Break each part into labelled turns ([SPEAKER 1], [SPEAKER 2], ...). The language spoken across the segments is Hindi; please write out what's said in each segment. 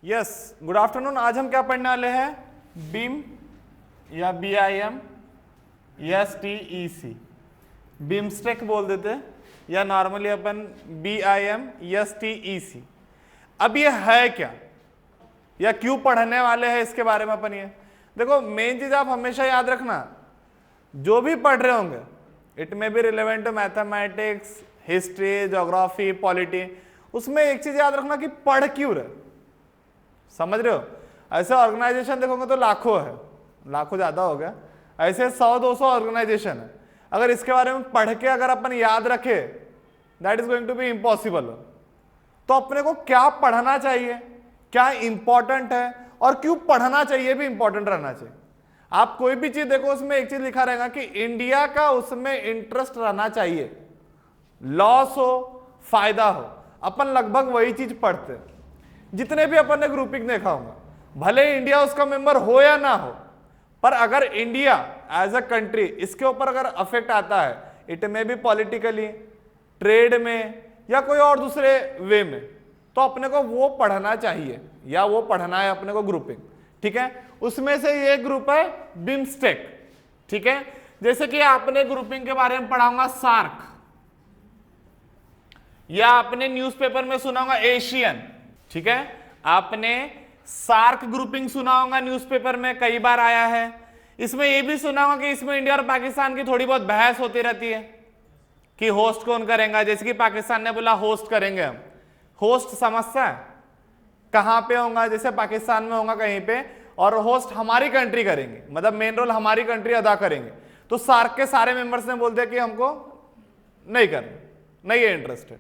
[SPEAKER 1] Yes, good afternoon. आज हम क्या पढ़ने वाले हैं? बीम या BIM STEC, बीमस्टेक बोल देते या नॉर्मली अपन BIM STEC। अब ये है क्या या क्यों पढ़ने वाले हैं इसके बारे में अपन ये देखो। मेन चीज आप हमेशा याद रखना, जो भी पढ़ रहे होंगे it may be relevant to mathematics, history, geography, polity, उसमें एक चीज याद रखना कि पढ़ क्यों रहे। समझ रहे हो? ऐसे ऑर्गेनाइजेशन देखोगे तो लाखों है, लाखों ज्यादा हो गया, ऐसे 100-200 ऑर्गेनाइजेशन है। अगर इसके बारे में पढ़ के अगर अपन याद रखे, that is going to be impossible. तो अपने को क्या पढ़ना चाहिए, क्या इंपॉर्टेंट है और क्यों पढ़ना चाहिए भी इंपॉर्टेंट रहना चाहिए। आप कोई भी चीज देखो उसमें एक चीज लिखा रहेगा कि इंडिया का उसमें इंटरेस्ट रहना चाहिए, लॉस हो फायदा हो, अपन लगभग वही चीज पढ़ते हैं। जितने भी अपन ने ग्रुपिंग देखा होगा, भले इंडिया उसका मेंबर हो या ना हो, पर अगर इंडिया एज अ कंट्री इसके ऊपर अगर अफेक्ट आता है, इट में भी पॉलिटिकली, ट्रेड में या कोई और दूसरे वे में, तो अपने को वो पढ़ना चाहिए या वो पढ़ना है अपने को ग्रुपिंग। ठीक है, उसमें से ये ग्रुप है बिम्स्टेक। ठीक है, जैसे कि आपने ग्रुपिंग के बारे में पढ़ाऊंगा सार्क, या आपने न्यूज़पेपर में सुना होगा एशियन। ठीक है, आपने सार्क ग्रुपिंग सुना होगा, न्यूज़पेपर में कई बार आया है। इसमें यह भी सुना होगा कि इसमें इंडिया और पाकिस्तान की थोड़ी बहुत बहस होती रहती है कि होस्ट कौन करेगा। जैसे कि पाकिस्तान ने बोला होस्ट करेंगे हम। होस्ट समझता है कहां पे होगा? जैसे पाकिस्तान में होगा कहीं पे, और होस्ट हमारी कंट्री करेंगे, मतलब मेन रोल हमारी कंट्री अदा करेंगे। तो सार्क के सारे मेंबर्स ने बोल दिया कि हमको नहीं करना, नहीं है इंटरेस्टेड।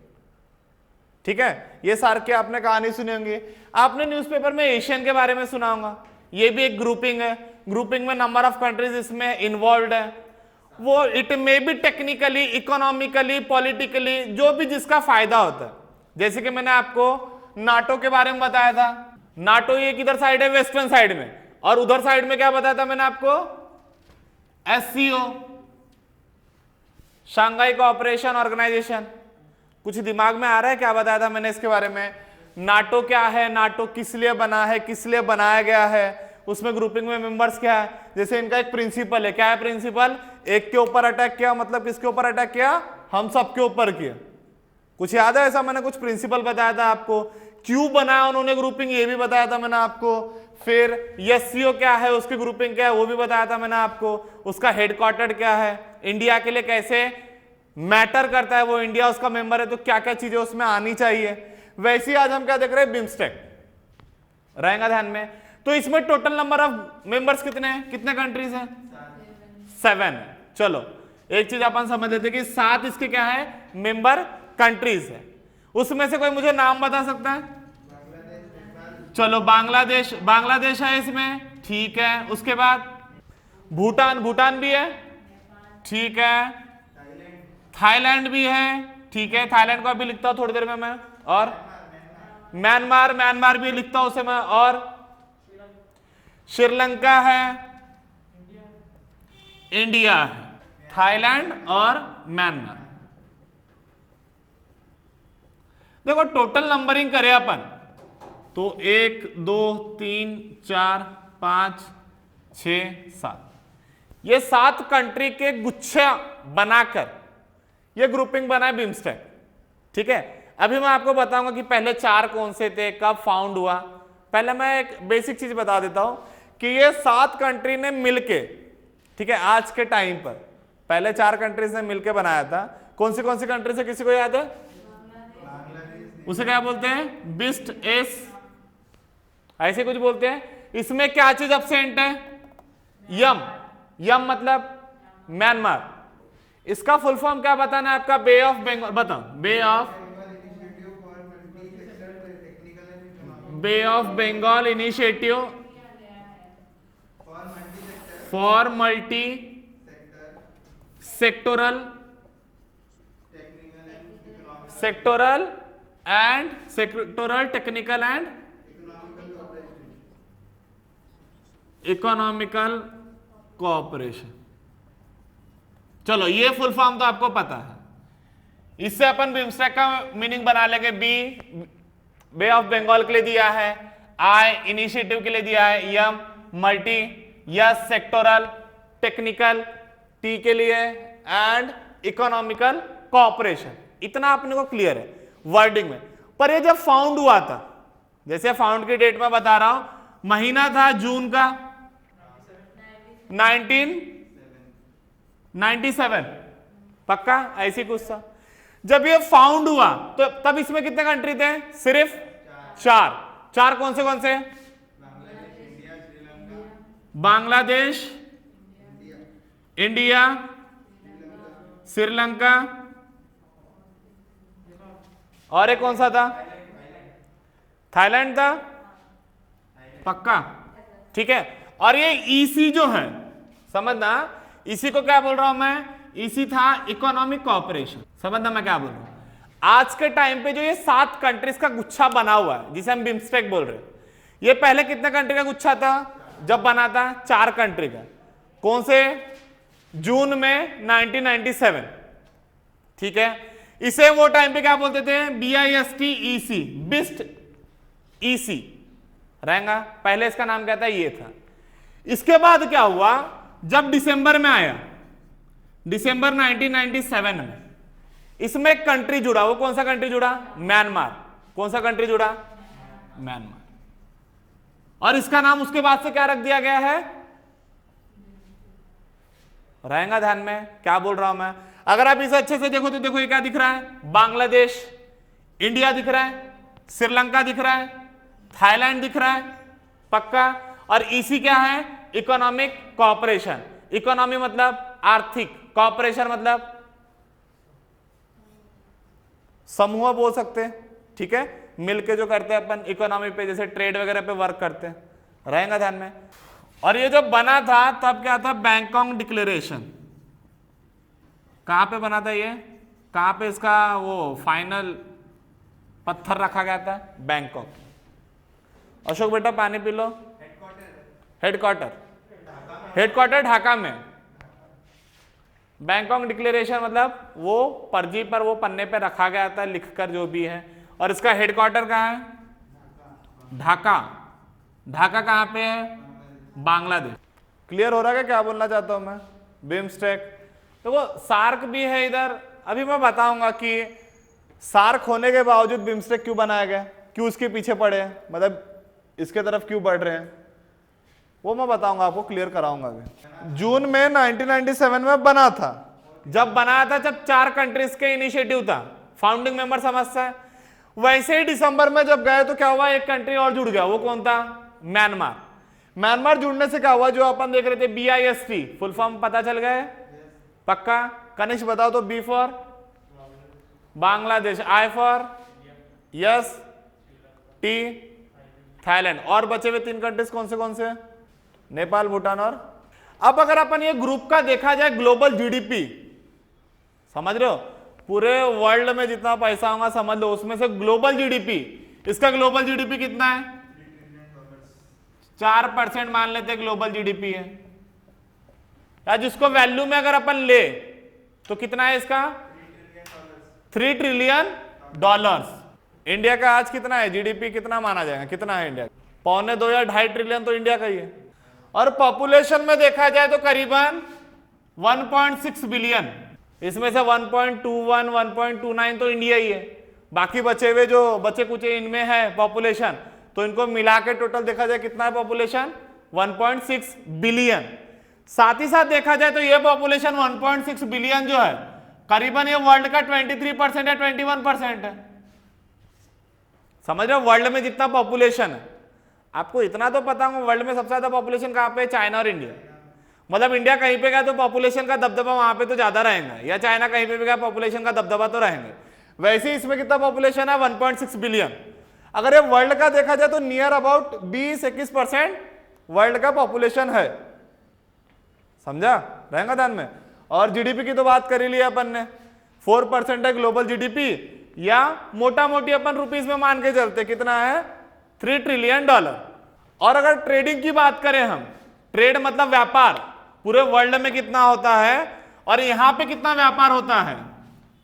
[SPEAKER 1] ठीक है, ये सार्क की आपने कहानी सुनी होंगी। आपने न्यूज़पेपर में एशियन के बारे में सुना होगा, ये भी एक ग्रुपिंग है। ग्रुपिंग में नंबर ऑफ कंट्रीज इसमें इन्वॉल्व है। वो it may be technically, economically, politically, जो भी जिसका फायदा होता है। जैसे कि मैंने आपको नाटो के बारे में बताया था। नाटो ये किधर साइड है? वेस्टर्न साइड में। और उधर साइड में क्या बताया था मैंने आपको? SCO, Shanghai cooperation organisation. कुछ दिमाग में आ रहा है क्या बताया था मैंने इसके बारे में? नाटो क्या है, नाटो किस लिए बना है, किस लिए बनाया गया है, उसमें ग्रुपिंग में मेंबर्स क्या है। जैसे इनका एक प्रिंसिपल है, क्या है प्रिंसिपल? एक के ऊपर अटैक किया, मतलब किसके ऊपर अटैक किया? हम सबके ऊपर किया। कुछ याद है ऐसा? मैंने कुछ प्रिंसिपल बताया था आपको। क्यों बनाया उन्होंने ग्रुपिंग, ये भी बताया था मैंने आपको। फिर SCO क्या है, उसकी ग्रुपिंग क्या है, वो भी बताया था मैंने आपको। उसका हेडक्वार्टर क्या है, इंडिया के लिए कैसे मैटर करता है, वो इंडिया उसका मेंबर है तो क्या क्या चीजें उसमें आनी चाहिए। वैसे ही आज हम क्या देख रहे हैं? बिम्स्टेक रहेगा ध्यान में। तो इसमें टोटल नंबर ऑफ मेंबर्स कितने हैं, कितने कंट्रीज हैं? 7 है। चलो एक चीज अपन समझ लेते कि 7 इसके क्या है? मेंबर कंट्रीज है। उसमें से कोई मुझे नाम बता सकता है? चलो बांग्लादेश, बांग्लादेश है इसमें। ठीक है, उसके बाद भूटान, भूटान भी है। ठीक है, थाईलैंड भी है। ठीक है, थाईलैंड को अभी लिखता हूं थोड़ी देर में मैं। और म्यांमार, म्यांमार भी लिखता हूं उसे मैं। और श्रीलंका है, इंडिया है, थाईलैंड और म्यांमार। देखो टोटल नंबरिंग करें अपन तो 1 2 3 4 5 6 7, ये 7 कंट्री के गुच्छा बनाकर ये ग्रुपिंग बना है बिम्स्टेक। ठीक है, अभी मैं आपको बताऊंगा कि पहले 4 कौन से थे, कब फाउंड हुआ। पहले मैं एक बेसिक चीज बता देता हूं कि ये 7 कंट्री ने मिलके, ठीक है, आज के टाइम पर पहले 4 कंट्रीज ने मिलके बनाया था। कौन सी कंट्री से, किसी को याद है? उसे क्या बोलते हैं? बिस्ट एस, ऐसे कुछ बोलते हैं। इसमें क्या चीज एब्सेंट है? यम। यम मतलब म्यांमार। इसका फुल फॉर्म क्या बताना है आपका? Bay of Bengal. बताओ, bay of Bengal initiative for multi sectoral technical and economical cooperation. चलो ये फुल फॉर्म तो आपको पता है। इससे अपन बिम्स्टेक का मीनिंग बना लेंगे। बी बे ऑफ बंगाल के लिए दिया है, आई इनिशिएटिव के लिए दिया है, M multi, yes sectoral, technical, T के लिए एंड इकोनॉमिकल कोऑपरेशन। इतना अपने को क्लियर है वर्डिंग में। पर ये जब फाउंड हुआ था, जैसे फाउंड की डेट में बता रहा हूं, महीना था जून का 1997, पक्का ऐसी कुछ था। जब ये फाउंड हुआ तो तब इसमें कितने कंट्री थे? सिर्फ चार कौन से? बांग्लादेश, इंडिया, श्रीलंका, और एक कौन सा था? थाईलैंड था, पक्का, ठीक है। और ये ईसी जो है, समझना, इसी को क्या बोल रहा हूं मैं? इसी था इकोनॉमिक कोऑपरेशन। समझना मैं क्या बोल रहा हूं? आज के टाइम पे जो ये 7 कंट्रीज का गुच्छा बना हुआ है, जिसे हम बिम्स्टेक बोल रहे हैं, ये पहले कितने कंट्री का गुच्छा था जब बना था? 4 कंट्री का। कौन से? जून में 1997, ठीक है। इसे वो टाइम पे क्या बोलते थे? BIST-EC, बिस्ट EC रहेगा। पहले इसका नाम क्या था? ये था। इसके बाद क्या हुआ? जब दिसंबर में आया, दिसंबर 1997 में, इसमें एक कंट्री जुड़ा। वो कौन सा कंट्री जुड़ा? म्यांमार। कौन सा कंट्री जुड़ा? म्यांमार। और इसका नाम उसके बाद से क्या रख दिया गया है? रहेगा ध्यान में क्या बोल रहा हूं मैं। अगर आप इसे अच्छे से देखो तो देखो ये क्या दिख रहा है? बांग्लादेश, इंडिया दिख रहा है, श्रीलंका दिख रहा है, थाईलैंड दिख रहा है, पक्का। और इसी क्या है? Economic cooperation. इकोनॉमी मतलब आर्थिक, कोऑपरेशन मतलब समूह बोल सकते हैं, ठीक है, मिलके जो करते हैं अपन इकोनॉमी पे, जैसे ट्रेड वगैरह पे वर्क करते हैं, रहेगा ध्यान में। और ये जब बना था तब क्या था? Bangkok declaration. कहां पे बना था ये? कहां पे इसका वो फाइनल पत्थर रखा गया था? बैंकॉक। अशोक बेटा पानी पी लो। हेडक्वार्टर ढाका में। बैंकॉक डिक्लेरेशन मतलब वो पर्ची पर, वो पन्ने पे रखा गया था लिखकर, जो भी है। और इसका हेडक्वार्टर कहाँ है? ढाका। ढाका कहाँ पे है? बांग्लादेश। क्लियर हो रहा है क्या बोलना चाहता हूं मैं? बिम्स्टेक देखो, सार्क भी है इधर। अभी मैं बताऊंगा कि सार्क होने के बावजूद बिम्स्टेक क्यों बनाया गया, क्यों इसके पीछे पड़े हैं, मतलब इसके तरफ क्यों बढ़ रहे हैं, वो मैं बताऊंगा आपको, क्लियर कराऊंगा अभी। जून में 1997 में बना था। जब बनाया था जब 4 कंट्रीज के इनिशिएटिव था, फाउंडिंग मेंबर समझता है। वैसे ही दिसंबर में जब गए तो क्या हुआ? एक कंट्री और जुड़ गया। वो कौन था? म्यांमार। म्यांमार जुड़ने से क्या हुआ? जो अपन देख रहे थे BIST, फुल फॉर्म पता चल गए? पक्का। कनिष्ठ बताओ तो। B for Bangladesh, I for yes, T Thailand. और बचे हुए 3 कंट्रीज कौन से? नेपाल, भूटान और। अब अगर अपन ये ग्रुप का देखा जाए ग्लोबल GDP, समझ रहे हो, पूरे वर्ल्ड में जितना पैसा होगा समझ लो, उसमें से ग्लोबल GDP, इसका ग्लोबल GDP कितना है? 4% मान लेते ग्लोबल GDP है। या जिसको वैल्यू में अगर अपन ले तो कितना है इसका? $3 ट्रिलियन। इंडिया का आज कितना है GDP? कितना माना जाएगा? कितना है इंडिया? 1.25 या 2.5 ट्रिलियन तो इंडिया का ही है। और पॉपुलेशन में देखा जाए तो करीबन 1.6 बिलियन। इसमें से 1.21, 1.29 तो इंडिया ही है। बाकी बचे हुए जो बचे कुछ इनमें है पॉपुलेशन, तो इनको मिला के टोटल देखा जाए कितना है पॉपुलेशन? 1.6 बिलियन। साथ ही साथ देखा जाए तो ये पॉपुलेशन 1.6 बिलियन जो है, करीबन ये वर्ल्ड का 23% या 21% है। समझ रहे हो? वर्ल्ड में जितना पॉपुलेशन है, आपको इतना तो पता होगा वर्ल्ड में सबसे ज्यादा पॉपुलेशन कहां पे? चाइना और इंडिया। मतलब इंडिया कहीं पे गया तो पॉपुलेशन का दबदबा वहां पे तो ज्यादा रहेगा, या चाइना कहीं पे भी गया पॉपुलेशन का दबदबा तो रहेंगे। वैसे ही इसमें कितना पॉपुलेशन है? 1.6 बिलियन। अगर ये वर्ल्ड का देखा जाए तो नियर अबाउट 20-21% वर्ल्ड का पॉपुलेशन है। समझा? रहेगा ध्यान में। और GDP की तो बात कर ही लिया अपन ने, 4% है ग्लोबल GDP, या मोटा मोटी अपन रुपीस में मान के चलते कितना है? $3 ट्रिलियन। और अगर ट्रेडिंग की बात करें हम, ट्रेड मतलब व्यापार, पूरे वर्ल्ड में कितना होता है और यहां पे कितना व्यापार होता है,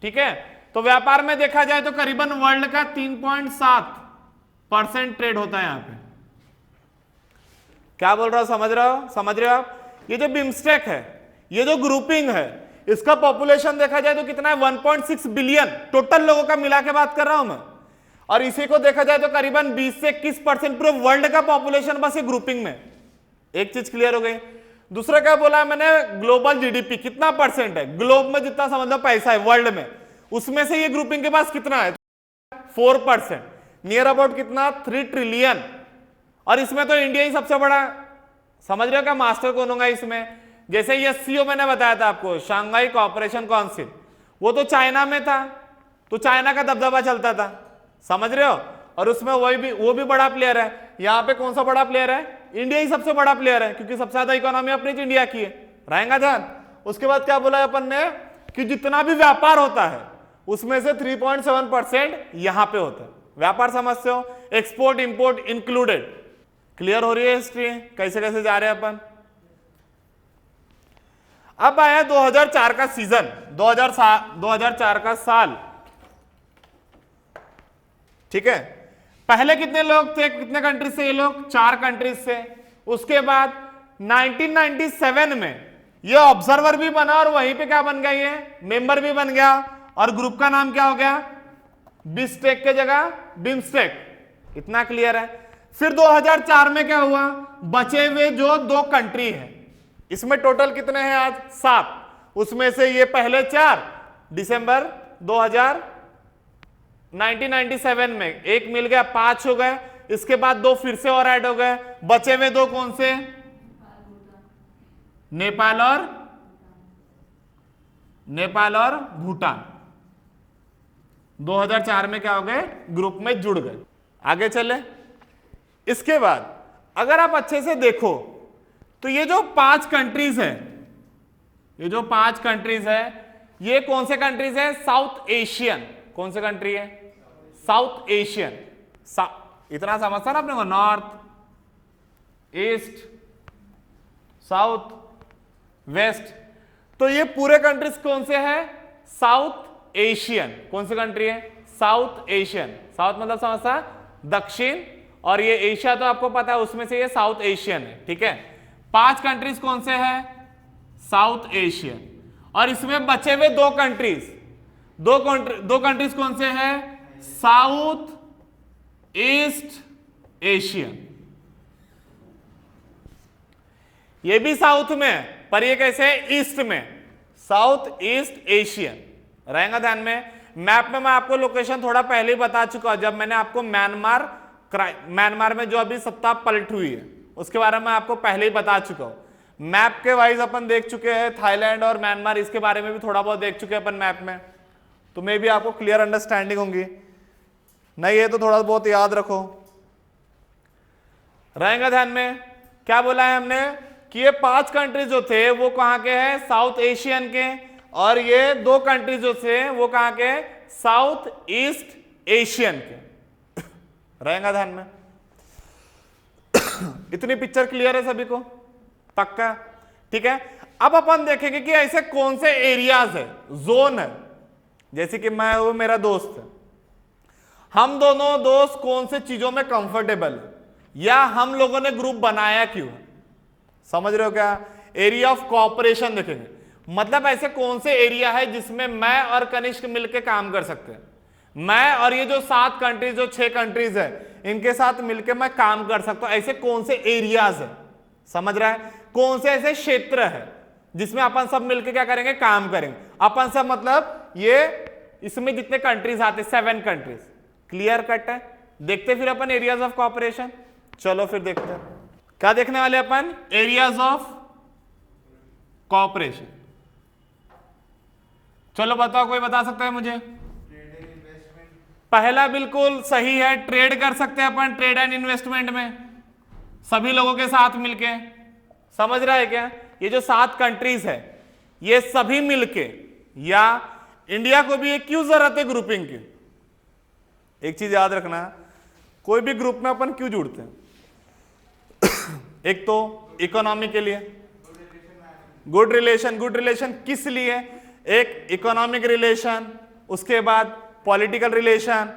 [SPEAKER 1] ठीक है, तो व्यापार में देखा जाए तो करीबन वर्ल्ड का 3.7% ट्रेड होता है यहाँ पे। क्या बोल रहा हूं, समझ रहे हो आप? ये जो बिम्स्टेक है, ये जो ग्रुपिंग है, इसका पॉपुलेशन देखा जाए तो कितना है, 1.6 बिलियन टोटल लोगों का मिला के बात कर रहा हूं मैं। और इसी को देखा जाए तो करीबन 20 से 21% पूरे वर्ल्ड का पॉपुलेशन बस ये ग्रुपिंग में। एक चीज क्लियर हो गई। दूसरा क्या बोला मैंने, ग्लोबल जीडीपी कितना परसेंट है, ग्लोब में जितना समझ लो पैसा है वर्ल्ड में, उसमें से ये ग्रुपिंग के पास कितना है, 4%, नियर अबाउट कितना, 3 ट्रिलियन। और इसमें तो इंडिया ही सबसे बड़ा, समझ रहे हो क्या, मास्टर कौन होगा इसमें? जैसे ये सीओ मैंने बताया था आपको, शंघाई कोऑपरेशन काउंसिल, वो तो चाइना में था, तो चाइना का दबदबा चलता था, समझ रहे हो? और उसमें वो भी बड़ा प्लेयर है। यहाँ पे कौन सा बड़ा प्लेयर है, इंडिया ही सबसे बड़ा प्लेयर है, क्योंकि सबसे ज्यादा इकोनॉमी अपनी इंडिया की है, रहेगा ध्यान। उसके बाद क्या बोला अपन ने कि जितना भी व्यापार होता है उसमें से 3.7% यहां पे होता है। व्यापार समझते हो, एक्सपोर्ट इंपोर्ट इंक्लूडेड। क्लियर हो रही है हिस्ट्री, कैसे कैसे जा रहे हैं अपन। अब आया 2004 का सीजन, 2004 का साल, ठीक है। पहले कितने लोग थे, कितने कंट्रीज से ये लोग, 4 कंट्रीज से। उसके बाद 1997 में ये ऑब्जर्वर भी बना और वहीं पे क्या बन गया, ये मेंबर भी बन गया, और ग्रुप का नाम क्या हो गया, बिस्टेक के जगह बिम्स्टेक। इतना क्लियर है। फिर 2004 में क्या हुआ, बचे हुए जो 2 कंट्री है, इसमें टोटल कितने हैं आज, 7। उसमें से ये पहले 4 दिसंबर 1997 में एक मिल गया, 5 हो गए। इसके बाद 2 फिर से और ऐड हो गए, बचे हुए 2 कौन से, नेपाल और भूटान। 2004 में क्या हो गए, ग्रुप में जुड़ गए। आगे चले। इसके बाद अगर आप अच्छे से देखो तो ये जो 5 कंट्रीज है, ये जो 5 कंट्रीज है, ये कौन से कंट्रीज है, साउथ एशियन। कौन से कंट्री है, साउथ एशियन। इतना समझता ना अपने को, नॉर्थ ईस्ट साउथ वेस्ट, तो ये पूरे कंट्रीज कौन से हैं, साउथ एशियन। कौन सी कंट्री है, साउथ एशियन। साउथ मतलब समझता दक्षिण, और ये एशिया तो आपको पता है, उसमें से ये साउथ एशियन है, ठीक है। 5 कंट्रीज कौन से हैं, साउथ एशियन। और इसमें बचे हुए 2 कंट्रीज, दो कंट्रीज कौन से हैं, साउथ ईस्ट एशियन। ये भी साउथ में, पर ये कैसे है, ईस्ट में, साउथ ईस्ट एशियन रहेगा ध्यान में। मैप में मैं आपको लोकेशन थोड़ा पहले ही बता चुका हूं, जब मैंने आपको म्यांमार में जो अभी सत्ता पलट हुई है उसके बारे में आपको पहले ही बता चुका हूं। मैप के वाइज अपन देख चुके हैं, थाईलैंड और म्यांमार, इसके बारे में भी थोड़ा बहुत देख चुके हैं अपन मैप में, तो मे भी आपको क्लियर अंडरस्टैंडिंग होंगी। नहीं है तो थोड़ा बहुत याद रखो, रहेगा ध्यान में। क्या बोला है हमने कि ये 5 कंट्रीज जो थे वो कहां के हैं, साउथ एशियन के, और ये 2 कंट्रीज जो थे वो कहां के, साउथ ईस्ट एशियन के। रहेगा ध्यान में। इतनी पिक्चर क्लियर है सभी को, पक्का, ठीक है। अब अपन देखेंगे कि ऐसे कौन से एरियाज है, जोन है, जैसे कि मैं, वो मेरा दोस्त है, हम दोनों दोस्त कौन से चीजों में कंफर्टेबल है, या हम लोगों ने ग्रुप बनाया क्यों, समझ रहे हो क्या। एरिया ऑफ कोऑपरेशन देखेंगे, मतलब ऐसे कौन से एरिया है जिसमें मैं और कनिष्क मिलकर काम कर सकते हैं। मैं और ये जो 7 कंट्रीज, जो 6 कंट्रीज है, इनके साथ मिलकर मैं काम कर सकता हूं। ऐसे कौन से एरियाज है, समझ रहा है, कौन से ऐसे क्षेत्र है जिसमें अपन सब मिलकर क्या करेंगे, काम करेंगे। अपन सब मतलब ये, इसमें जितने कंट्रीज आते, 7 कंट्रीज। क्लियर कट है। देखते फिर अपन एरियाज ऑफ कोऑपरेशन। चलो फिर देखते हैं क्या देखने वाले अपन, एरियाज ऑफ कोऑपरेशन। चलो बताओ, कोई बता सकता है मुझे। पहला बिल्कुल सही है, ट्रेड कर सकते हैं अपन, ट्रेड एंड इन्वेस्टमेंट में सभी लोगों के साथ मिलके। समझ रहा है क्या, ये जो 7 कंट्रीज है ये सभी मिलके, या इंडिया को भी एक क्यों जरूरत है ग्रुपिंग की। एक चीज याद रखना, कोई भी ग्रुप में अपन क्यों जुड़ते हैं, एक तो इकोनॉमी के लिए, गुड रिलेशन किस लिए, एक इकोनॉमिक रिलेशन, उसके बाद पॉलिटिकल रिलेशन।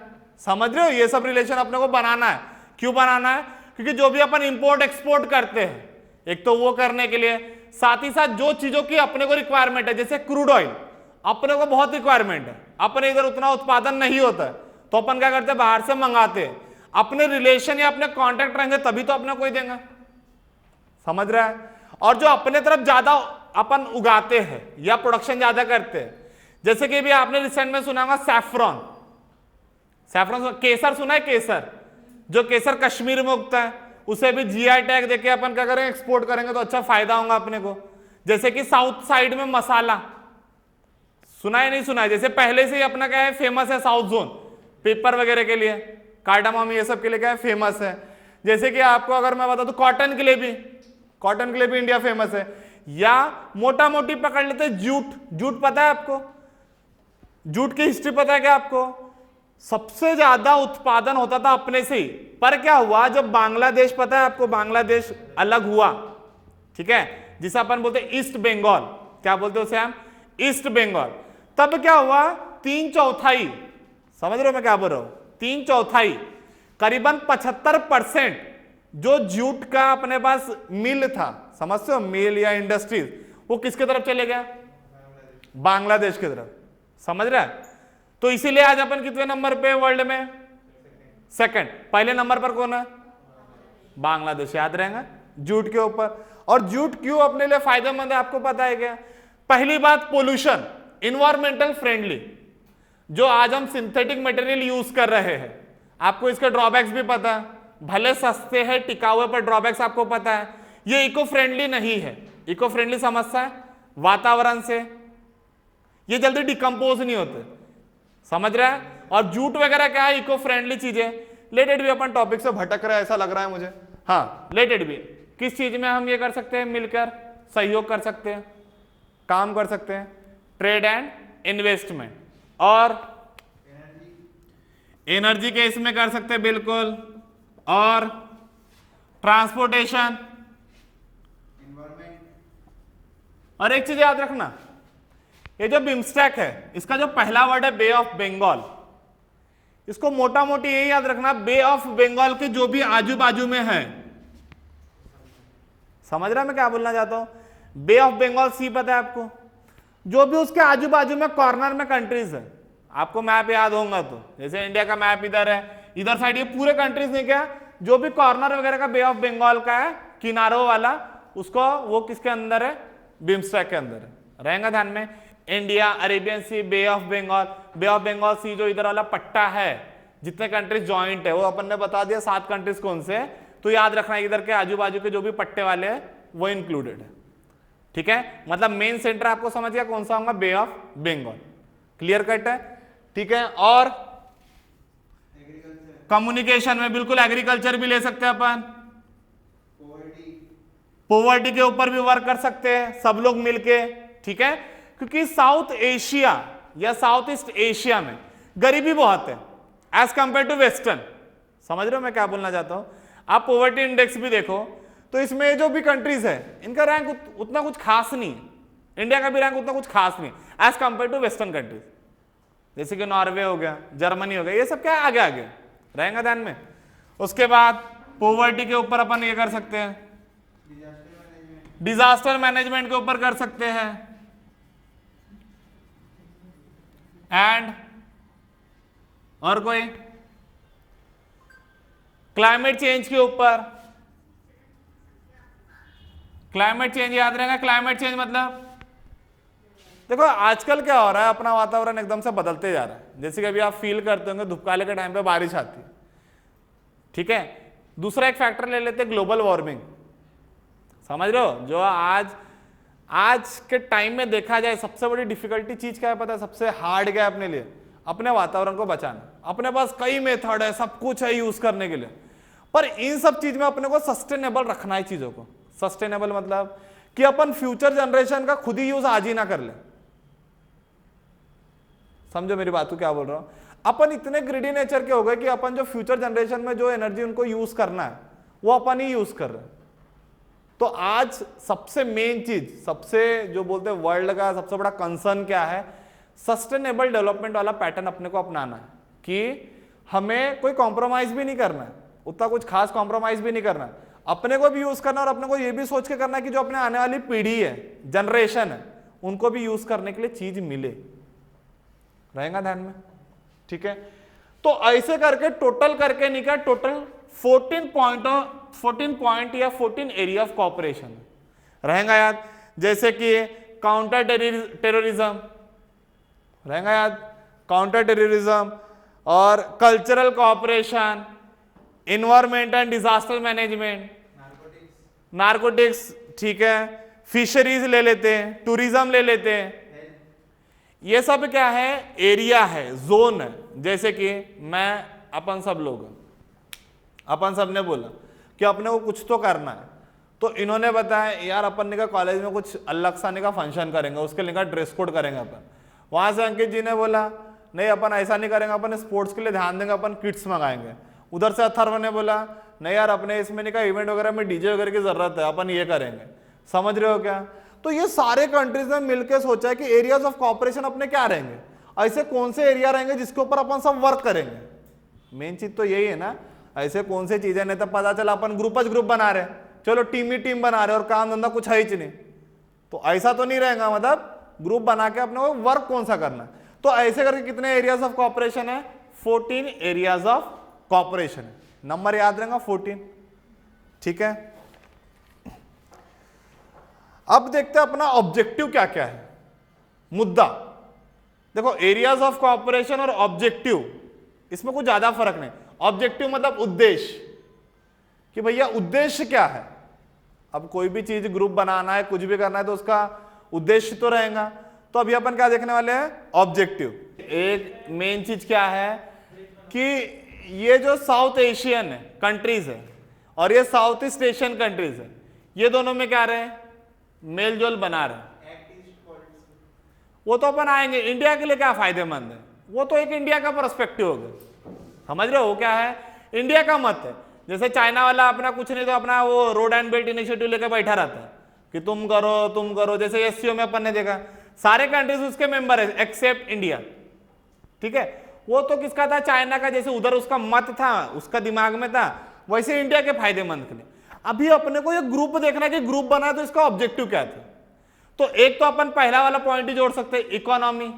[SPEAKER 1] समझ रहे हो, ये सब रिलेशन अपने को बनाना है। क्यों बनाना है, क्योंकि जो भी अपन इंपोर्ट एक्सपोर्ट करते हैं, एक तो वो करने के लिए, साथ ही साथ जो चीजों की अपने को रिक्वायरमेंट है, जैसे क्रूड ऑयल अपने को बहुत रिक्वायरमेंट है, अपने इधर उतना उत्पादन नहीं होता है, तो अपन क्या करते हैं, बाहर से मंगाते हैं। अपने रिलेशन या अपने कॉन्ट्रैक्ट रहेंगे तभी तो अपने कोई देंगे, समझ रहा है। और जो अपने तरफ ज्यादा अपन उगाते हैं या प्रोडक्शन ज्यादा करते हैं, जैसे कि भी आपने रिसेंट में सुना होगा सैफरॉन, केसर सुना है, केसर, जो केसर कश्मीर में उगता है, उसे भी जीआई टैग देके अपन क्या करेंगे, एक्सपोर्ट करेंगे तो अच्छा फायदा होगा अपने को। जैसे कि साउथ साइड में मसाला सुना है, नहीं सुना है, जैसे पहले से ही अपना क्या है, फेमस है साउथ जोन, पेपर वगैरह के लिए, कार्डामम ये सब के लिए क्या है, फेमस है। जैसे कि आपको अगर मैं बता दूं, कॉटन के लिए भी इंडिया फेमस है। या मोटा मोटी पकड़ लेते हैं, जूट पता है आपको, जूट की हिस्ट्री पता है क्या आपको, सबसे ज्यादा उत्पादन होता था अपने से ही, पर क्या हुआ, जब बांग्लादेश, पता है आपको, बांग्लादेश अलग हुआ, ठीक है, जिसे अपन बोलते हैं ईस्ट बंगाल, क्या बोलते हैं उसे हम, ईस्ट बंगाल, तब क्या हुआ, 3/4, समझ रहे हो मैं क्या बोल रहा हूं, 3/4 करीबन 75% जो जूट का अपने पास मिल था, समझते हो, मिल या इंडस्ट्रीज, वो किसके तरफ चले गया, बांग्लादेश की तरफ, समझ रहा है। तो इसीलिए आज अपन कितने नंबर पे वर्ल्ड में, सेकंड, पहले नंबर पर कौन है, बांग्लादेश, याद रहेगा जूट के ऊपर। और जूट क्यों अपने लिए फायदेमंद है आपको पता है क्या, पहली बात पोल्यूशन, इन्वायरमेंटल फ्रेंडली, जो आज हम सिंथेटिक मटेरियल यूज कर रहे हैं, आपको इसके ड्रॉबैक्स भी पता है, भले सस्ते हैं टिकाऊ है, पर ड्रॉबैक्स आपको पता है, ये इको फ्रेंडली नहीं है। इको फ्रेंडली समझता है, वातावरण से ये जल्दी डिकम्पोज नहीं होते, समझ रहा है। और जूट वगैरह क्या है, इको फ्रेंडली चीजें। लेटेड भी अपन टॉपिक से भटक रहा है ऐसा लग रहा है मुझे, हाँ लेटेड भी किस चीज में हम ये कर सकते हैं, मिलकर सहयोग कर सकते हैं, काम कर सकते हैं, ट्रेड एंड इन्वेस्टमेंट, और एनर्जी के इसमें कर सकते हैं बिल्कुल, और ट्रांसपोर्टेशन। और एक चीज याद रखना, ये जो बिम्स्टेक है, इसका जो पहला वर्ड है बे ऑफ बंगाल, इसको मोटा मोटी यही याद रखना, बे ऑफ बंगाल के जो भी आजू बाजू में है, समझ रहा मैं क्या बोलना चाहता हूं, बे ऑफ बंगाल सी पता है आपको, जो भी उसके आजू बाजू में कॉर्नर में कंट्रीज है, आपको मैप याद होगा तो, जैसे इंडिया का मैप इधर है, इधर साइड ये पूरे कंट्रीज नहीं, क्या जो भी कॉर्नर वगैरह का बे ऑफ बंगाल का है, किनारों वाला, उसको वो किसके अंदर है, बिम्स्टेक के अंदर है, रहेगा ध्यान में। India, Arabian Sea, bay of Bengal sea, जो इधर वाला पट्टा है, जितने कंट्रीज ज्वाइंट है, वो अपन ने बता दिया 7 कंट्रीज कौन से, तो याद रखना इधर के आजू बाजू के जो भी पट्टे वाले हैं वो इंक्लूडेड है, ठीक है। मतलब मेन सेंटर आपको समझ गया कौन सा होगा, बे ऑफ बंगाल, क्लियर कट है, ठीक है। और कम्युनिकेशन में बिल्कुल एग्रीकल्चर भी ले सकते हैं अपन, पॉवर्टी के ऊपर भी वर्क कर सकते हैं सब लोग मिलके, ठीक है, क्योंकि साउथ एशिया या साउथ ईस्ट एशिया में गरीबी बहुत है एज कंपेयर टू वेस्टर्न, समझ रहे हो मैं क्या बोलना चाहता हूं। आप पॉवर्टी इंडेक्स भी देखो तो इसमें जो भी कंट्रीज है, इनका रैंक उतना कुछ खास नहीं है, इंडिया का भी रैंक उतना कुछ खास नहीं as compare to western countries, जैसे कि नॉर्वे हो गया, जर्मनी हो गया, ये सब क्या है, आगे आगे रहेगा ध्यान में। उसके बाद पॉवर्टी के ऊपर अपन ये कर सकते हैं, डिजास्टर मैनेजमेंट के ऊपर कर सकते हैं, एंड और कोई क्लाइमेट चेंज के ऊपर, क्लाइमेट चेंज याद रहेगा, क्लाइमेट चेंज मतलब देखो आजकल क्या हो रहा है, अपना वातावरण एकदम से बदलते जा रहा है, जैसे कि अभी आप फील करते होंगे धूपकाले के टाइम पे बारिश आती है, ठीक है। दूसरा एक फैक्टर ले लेते हैं, ग्लोबल वार्मिंग, समझ रहे हो, जो आज के टाइम में देखा जाए सबसे बड़ी डिफिकल्टी चीज क्या है पता है, सबसे हार्ड क्या है अपने लिए, अपने वातावरण को बचाना। अपने पास कई मेथड है, सब कुछ है यूज करने के लिए, पर इन सब चीज में अपने को सस्टेनेबल रखना है चीजों को। सस्टेनेबल मतलब कि अपन फ्यूचर जनरेशन का खुद ही यूज आज ही ना कर ले, समझो मेरी बात को क्या बोल रहा हूं। अपन इतने ग्रीडी नेचर के हो गए कि अपन जो फ्यूचर जनरेशन में जो एनर्जी उनको यूज करना है वो अपन ही यूज कर रहे हैं। तो आज सबसे मेन चीज, सबसे जो बोलते हैं वर्ल्ड का सबसे बड़ा कंसर्न क्या है, सस्टेनेबल डेवलपमेंट वाला पैटर्न अपने को अपनाना है कि हमें कोई कॉम्प्रोमाइज भी नहीं करना है, उतना कुछ खास कॉम्प्रोमाइज भी नहीं करना है, अपने को भी यूज करना और अपने को ये भी सोच के करना है कि जो अपने आने वाली पीढ़ी है, जनरेशन है, उनको भी यूज करने के लिए चीज मिले, रहेगा ध्यान में, ठीक है। तो ऐसे करके टोटल करके निकला टोटल 14 पॉइंट या 14 एरिया ऑफ कॉपरेशन रहेगा याद, जैसे कि काउंटर टेररिज्म रहेगा याद, काउंटर टेररिज्म और cultural cooperation, environment and disaster management, narcotics, ठीक है, फिशरीज ले लेते हैं, टूरिज्म ले लेते हैं, ये सब क्या है, एरिया है, जोन है। जैसे कि मैं अपन सब लोग, अपन सब ने बोला कि अपने को कुछ तो करना है, तो इन्होंने बताया यार अपन ने कहा कॉलेज में कुछ अलग सा का फंक्शन करेंगे, उसके लिए ड्रेस कोड करेंगे अपन। वहां से अंकित जी ने बोला नहीं अपन ऐसा नहीं करेंगे, अपन स्पोर्ट्स के लिए ध्यान देंगे, अपन किट्स मंगाएंगे। उधर से अथर्व ने बोला नहीं यार अपने इसमें नहीं कहा इवेंट वगैरह में डीजे वगैरह की जरूरत है, अपन ये करेंगे। समझ रहे हो क्या? तो ये सारे कंट्रीज ने मिलकर सोचा है कि एरियाज ऑफ कॉपरेशन अपने क्या रहेंगे, ऐसे कौन से एरिया रहेंगे जिसके ऊपर अपन सब वर्क करेंगे। मेन चीज तो यही है ना, ऐसे कौन से चीजें, नहीं तो पता चला अपन ग्रुप बना रहे, चलो टीम ही टीम बना रहे और काम धंधा कुछ है ही नहीं, तो ऐसा तो नहीं रहेगा। मतलब ग्रुप बना के अपने को वर्क कौन सा करना है। तो ऐसे करके कितने एरियाज ऑफ कॉपरेशन है, 14 एरियाज ऑफ कॉपरेशन है, नंबर याद रहेगा 14, ठीक है। अब देखते हैं अपना ऑब्जेक्टिव क्या क्या है, मुद्दा। देखो एरियाज ऑफ कॉपरेशन और ऑब्जेक्टिव, इसमें कुछ ज्यादा फर्क नहीं। ऑब्जेक्टिव मतलब उद्देश्य, कि भैया उद्देश्य क्या है। अब कोई भी चीज ग्रुप बनाना है, कुछ भी करना है, तो उसका उद्देश्य तो रहेगा। तो अभी अपन क्या देखने वाले हैं, ऑब्जेक्टिव। एक मेन चीज क्या है कि ये जो साउथ एशियन कंट्रीज है और ये साउथ ईस्ट एशियन कंट्रीज है, ये दोनों में क्या रहे, मेल जोल बना रहे। वो तो अपन आएंगे, इंडिया के लिए क्या फायदेमंद है, वो तो एक इंडिया का पर्सपेक्टिव हो गया। समझ रहे हो क्या है, इंडिया का मत है। जैसे चाइना वाला अपना कुछ नहीं तो अपना वो रोड एंड बेल्ट इनिशिएटिव लेकर बैठा रहता है कि तुम करो। जैसे एससीओ में अपन ने देखा सारे कंट्रीज उसके मेंबर है एक्सेप्ट इंडिया, ठीक है। वो तो किसका था, चाइना का। जैसे उधर उसका मत था, उसका दिमाग में था, वैसे इंडिया के फायदेमंद के लिए। अभी अपने को ये ग्रुप देखना है कि ग्रुप बना तो इसका ऑब्जेक्टिव क्या था। तो एक तो अपन पहला वाला पॉइंट ही जोड़ सकते हैं, इकोनॉमी,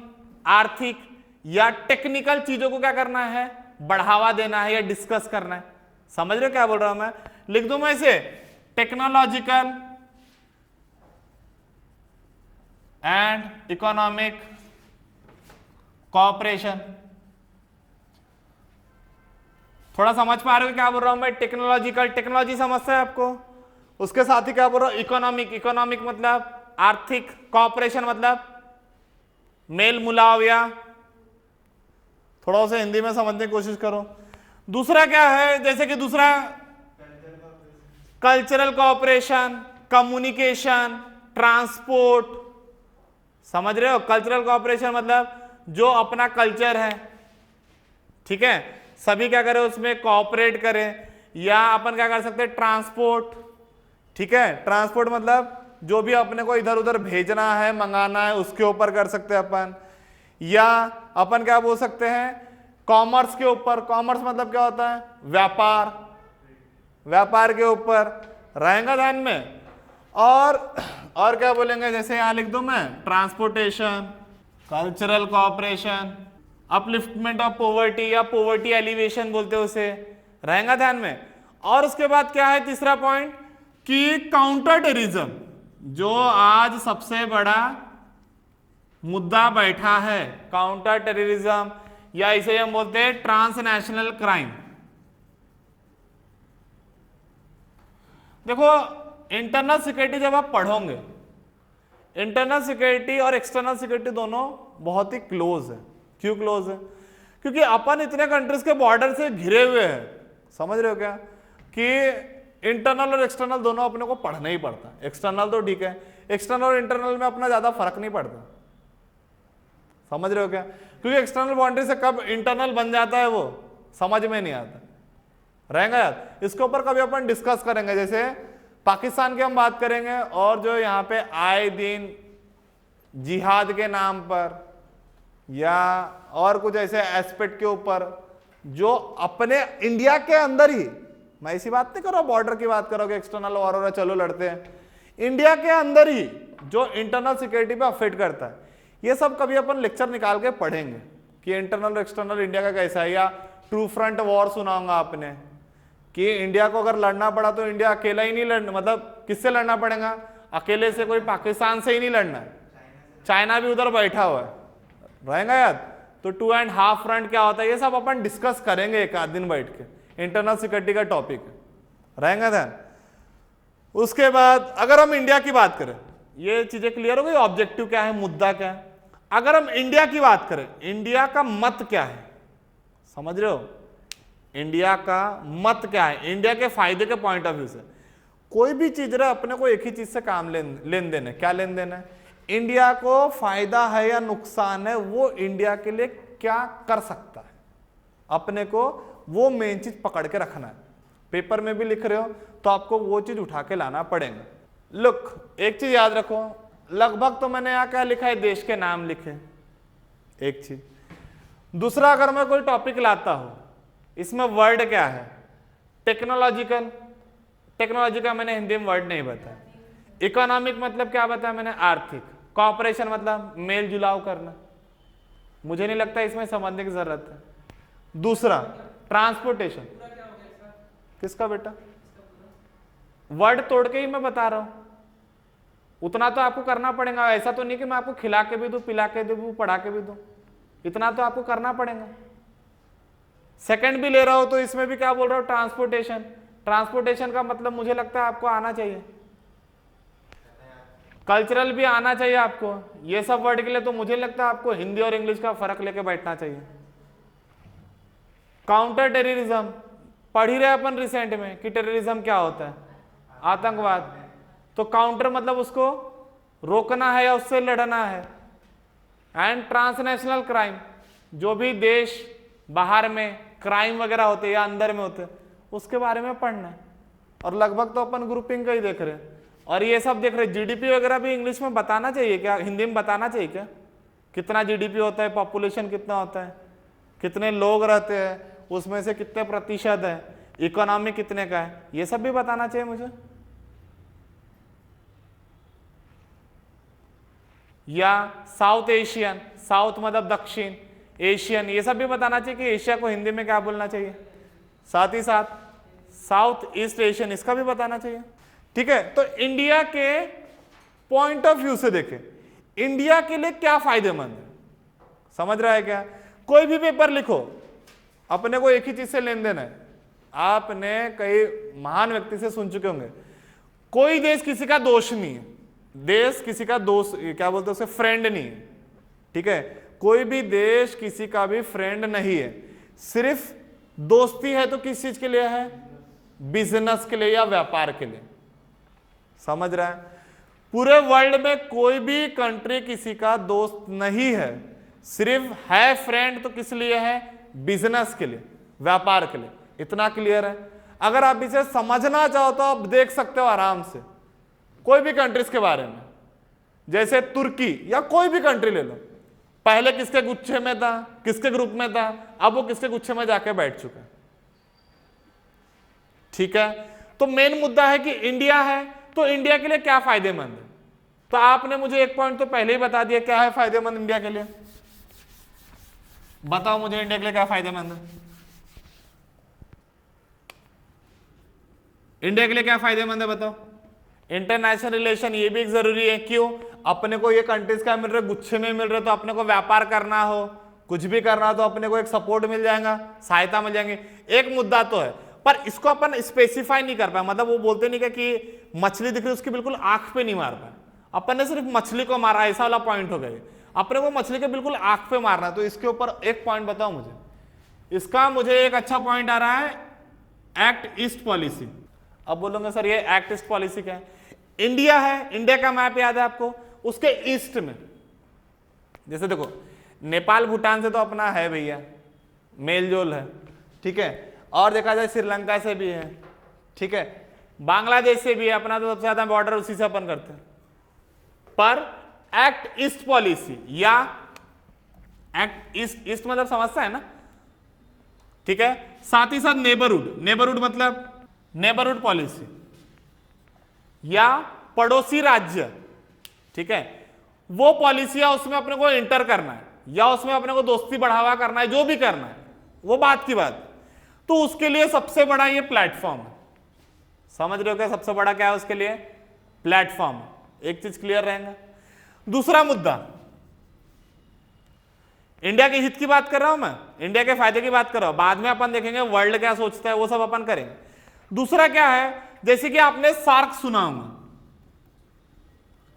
[SPEAKER 1] आर्थिक या टेक्निकल चीजों को क्या करना है, बढ़ावा देना है या डिस्कस करना है। समझ रहे हो क्या बोल रहा हूं मैं, लिख दूं मैं इसे, टेक्नोलॉजिकल एंड इकोनॉमिक कॉपरेशन। थोड़ा समझ पा रहे हो क्या बोल रहा हूं मैं, टेक्नोलॉजिकल, टेक्नोलॉजी समझता है आपको, उसके साथ ही क्या बोल रहा हूं, इकोनॉमिक मतलब आर्थिक, कॉपरेशन मतलब मेल मुलाविया। थोड़ा उसे हिंदी में समझने की कोशिश करो। दूसरा क्या है, जैसे कि दूसरा कल्चरल कॉपरेशन, कम्युनिकेशन, ट्रांसपोर्ट। समझ रहे हो, कल्चरल कॉपरेशन मतलब जो अपना कल्चर है, ठीक है, सभी क्या करें उसमें कॉपरेट करें। या अपन क्या कर सकते हैं, ट्रांसपोर्ट, ठीक है, ट्रांसपोर्ट मतलब जो भी अपने को इधर उधर भेजना है, मंगाना है, उसके ऊपर कर सकते हैं अपन। या अपन क्या बोल सकते हैं, कॉमर्स के ऊपर। कॉमर्स मतलब क्या होता है, व्यापार, व्यापार के ऊपर रहेगा ध्यान में। और क्या बोलेंगे, जैसे यहां लिख दूं मैं, transportation, cultural cooperation, upliftment of poverty या पॉवर्टी एलिवेशन बोलते हैं उसे, रहेगा ध्यान में। और उसके बाद क्या है तीसरा पॉइंट, कि काउंटर टेररिज्म, जो आज सबसे बड़ा मुद्दा बैठा है, काउंटर टेररिज्म, या इसे हम बोलते हैं ट्रांसनेशनल क्राइम। देखो इंटरनल सिक्योरिटी जब आप पढ़ोगे, इंटरनल सिक्योरिटी और एक्सटर्नल सिक्योरिटी दोनों बहुत ही क्लोज है। क्यों क्लोज है, क्योंकि अपन इतने कंट्रीज के बॉर्डर से घिरे हुए हैं। समझ रहे हो क्या, कि इंटरनल और एक्सटर्नल दोनों अपने को पढ़ना ही पड़ता है। एक्सटर्नल तो ठीक है, एक्सटर्नल और इंटरनल में अपना ज्यादा फर्क नहीं पड़ता। समझ रहे हो क्या, क्योंकि एक्सटर्नल बाउंड्री से कब इंटरनल बन जाता है वो समझ में नहीं आता, रहेगा यार। इसके ऊपर कभी अपन डिस्कस करेंगे, जैसे पाकिस्तान की हम बात करेंगे, और जो यहाँ पे आए दिन जिहाद के नाम पर या और कुछ ऐसे एस्पेक्ट के ऊपर जो अपने इंडिया के अंदर ही मैं ऐसी बात नहीं कर रहा, बॉर्डर की बात कर रहा हूँ कि एक्सटर्नल वॉर हो रहा है चलो लड़ते हैं। इंडिया के अंदर ही जो इंटरनल सिक्योरिटी पे अफेक्ट करता है, ये सब कभी अपन लेक्चर निकाल के पढ़ेंगे कि इंटरनल और एक्सटर्नल इंडिया का कैसा है। या टू फ्रंट वॉर सुना होगा आपने कि इंडिया को अगर लड़ना पड़ा तो इंडिया अकेला ही नहीं लड़ना, मतलब किससे लड़ना पड़ेगा, अकेले से, कोई पाकिस्तान से ही नहीं लड़ना है, चाइना भी उधर बैठा हुआ है, रहेगा याद। तो 2.5 फ्रंट क्या होता है, ये सब अपन डिस्कस करेंगे एक आध दिन बैठ के, इंटरनल सिक्योरिटी का टॉपिक रहेगा ध्यान। उसके बाद अगर हम इंडिया की बात करें, ये चीजें क्लियर हो गई, ऑब्जेक्टिव क्या है, मुद्दा क्या है। अगर हम इंडिया की बात करें, इंडिया का मत क्या है, समझ रहे हो, इंडिया का मत क्या है, इंडिया के फायदे के पॉइंट ऑफ व्यू से। कोई भी चीज रहे, अपने को एक ही चीज से काम लेन देन है, क्या लेन देन है, इंडिया को फायदा है या नुकसान है, वो इंडिया के लिए क्या कर सकता है, अपने को वो मेन चीज पकड़ के रखना है। पेपर में भी लिख रहे हो तो आपको वो चीज उठा के लाना पड़ेगा। लुक, एक चीज याद रखो, लगभग तो मैंने यहाँ क्या लिखा है, देश के नाम लिखे, एक चीज। दूसरा, अगर मैं कोई टॉपिक लाता हूं, इसमें वर्ड क्या है, टेक्नोलॉजिकल, टेक्नोलॉजी का मैंने हिंदी में वर्ड नहीं बताया। इकोनॉमिक मतलब क्या बताया मैंने, आर्थिक। कॉपरेशन मतलब मेल जुलाव करना, मुझे नहीं लगता इसमें समझने की जरूरत है। दूसरा, ट्रांसपोर्टेशन, किसका बेटा, वर्ड तोड़ के ही मैं बता रहा हूं, उतना तो आपको करना पड़ेगा। ऐसा तो नहीं कि मैं आपको खिला के भी दूं, पिला के भी दूं, पढ़ा के भी दूं, इतना तो आपको करना पड़ेगा। सेकंड भी ले रहा हो तो इसमें भी क्या बोल रहा हूं, ट्रांसपोर्टेशन। ट्रांसपोर्टेशन का मतलब मुझे लगता है आपको आना चाहिए, कल्चरल भी आना चाहिए आपको। ये सब वर्ड के लिए तो मुझे लगता है आपको हिंदी और इंग्लिश का फर्क लेके बैठना चाहिए। काउंटर टेररिज्म पढ़ ही रहे अपन रिसेंट में कि टेररिज्म क्या होता है, आतंकवाद। तो काउंटर मतलब उसको रोकना है या उससे लड़ना है। एंड ट्रांसनेशनल क्राइम, जो भी देश बाहर में क्राइम वगैरह होते या अंदर में होते, उसके बारे में पढ़ना है। और लगभग तो अपन ग्रुपिंग का ही देख रहे हैं, और ये सब देख रहे। जीडीपी वगैरह भी इंग्लिश में बताना चाहिए क्या, हिंदी में बताना चाहिए क्या, कितना जीडीपी होता है, पॉपुलेशन कितना होता है, कितने लोग रहते हैं, उसमें से कितने प्रतिशत है, इकोनॉमी कितने का है, ये सब भी बताना चाहिए मुझे। या साउथ एशियन, साउथ मतलब दक्षिण, एशियन, ये सब भी बताना चाहिए कि एशिया को हिंदी में क्या बोलना चाहिए। साथ ही साथ साउथ ईस्ट एशियन, इसका भी बताना चाहिए। ठीक है, तो इंडिया के पॉइंट ऑफ व्यू से देखें, इंडिया के लिए क्या फायदेमंद है, समझ रहा है क्या। कोई भी पेपर लिखो, अपने को एक ही चीज से लेन देन है। आपने कई महान व्यक्ति से सुन चुके होंगे, कोई देश किसी का दोष नहीं है, देश किसी का दोस्त, क्या बोलते हैं उसे, फ्रेंड नहीं है। ठीक है, कोई भी देश किसी का भी फ्रेंड नहीं है। सिर्फ दोस्ती है तो किस चीज के लिए है, बिजनेस के लिए या व्यापार के लिए, समझ रहा है। पूरे वर्ल्ड में कोई भी कंट्री किसी का दोस्त नहीं है, सिर्फ है फ्रेंड तो किस लिए है, बिजनेस के लिए, व्यापार के लिए। इतना क्लियर है। अगर आप इसे समझना चाहो तो आप देख सकते हो आराम से कोई भी कंट्रीज के बारे में, जैसे तुर्की या कोई भी कंट्री ले लो, पहले किसके गुच्छे में था, किसके ग्रुप में था, अब वो किसके गुच्छे में जाके बैठ चुका है। ठीक है, तो मेन मुद्दा है कि इंडिया है तो इंडिया के लिए क्या फायदेमंद है। तो आपने मुझे एक पॉइंट तो पहले ही बता दिया, क्या है फायदेमंद इंडिया के लिए, बताओ मुझे इंडिया के लिए क्या फायदेमंद है। इंडिया के लिए क्या फायदेमंद है बताओ। इंटरनेशनल रिलेशन, ये भी एक जरूरी है। क्यों, अपने को ये कंट्रीज क्या मिल रहे, गुच्छे में मिल रहे, तो अपने को व्यापार करना हो, कुछ भी करना हो तो अपने को एक सपोर्ट मिल जाएगा, सहायता मिल जाएंगे। एक मुद्दा तो है, पर इसको अपन स्पेसिफाई नहीं कर पाए, मतलब वो बोलते नहीं कि मछली दिख रही उसकी बिल्कुल आंख पे नहीं मार पाए, अपन ने सिर्फ मछली को मारा, ऐसा वाला पॉइंट हो गया। अपने को मछली के बिल्कुल आंख पे मारना है। तो इसके ऊपर एक पॉइंट बताओ मुझे। इसका मुझे एक अच्छा पॉइंट आ रहा है, एक्ट ईस्ट पॉलिसी। अब बोलोगे सर ये एक्ट ईस्ट पॉलिसी क्या है। इंडिया है, इंडिया का मैप याद है आपको, उसके ईस्ट में जैसे देखो नेपाल भूटान से तो अपना है भैया, मेल जोल है। ठीक है, और देखा जाए श्रीलंका से भी है, ठीक है, बांग्लादेश से भी है, अपना तो सबसे ज्यादा बॉर्डर उसी से अपन करते हैं। पर एक्ट ईस्ट पॉलिसी या एक्ट ईस्ट मतलब समझता है ना, ठीक है। साथ ही साथ नेबरहुड, नेबरहुड मतलब नेबरहुड पॉलिसी या पड़ोसी राज्य, ठीक है, वो पॉलिसियां उसमें अपने को इंटर करना है या उसमें अपने को दोस्ती बढ़ावा करना है, जो भी करना है वो बात की बात। तो उसके लिए सबसे बड़ा ये प्लेटफॉर्म है। समझ रहे हो क्या सबसे बड़ा क्या है उसके लिए? प्लेटफॉर्म। एक चीज क्लियर रहेगा। दूसरा मुद्दा, इंडिया के हित की बात कर रहा हूं मैं, इंडिया के फायदे की बात कर रहा हूं, बाद में अपन देखेंगे वर्ल्ड क्या सोचता है, वो सब अपन करेंगे। दूसरा क्या है, जैसे कि आपने सार्क सुना होगा,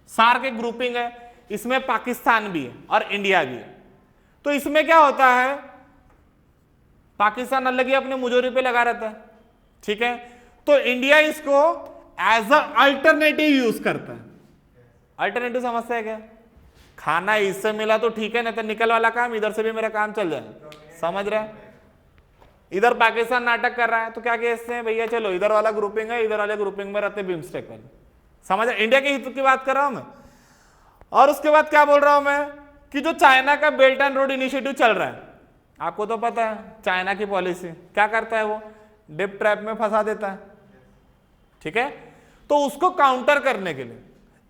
[SPEAKER 1] सार्क एक ग्रुपिंग है, इसमें पाकिस्तान भी है और इंडिया भी है। तो इसमें क्या होता है, पाकिस्तान अलग ही अपने मुजोरी पे लगा रहता है, ठीक है, तो इंडिया इसको एज अ अल्टरनेटिव यूज करता है। अल्टरनेटिव समझते हैं क्या? खाना इससे मिला तो ठीक है, नहीं तो निकल वाला काम इधर से भी मेरा काम चल जाए। समझ रहे हैं? इधर पाकिस्तान नाटक कर रहा है तो क्या कहते हैं भैया, चलो इधर वाला ग्रुपिंग है, इधर वाले ग्रुपिंग में रहते बिम्स्टेक वाले। समझ रहे? इंडिया के हित की बात कर रहा हूं मैं। और उसके बाद क्या बोल रहा हूं मैं कि जो चाइना का बेल्ट एंड रोड इनिशिएटिव चल रहा है, आपको तो पता है चाइना की पॉलिसी क्या करता है, वो डिप ट्रैप में फंसा देता है, ठीक है। तो उसको काउंटर करने के लिए,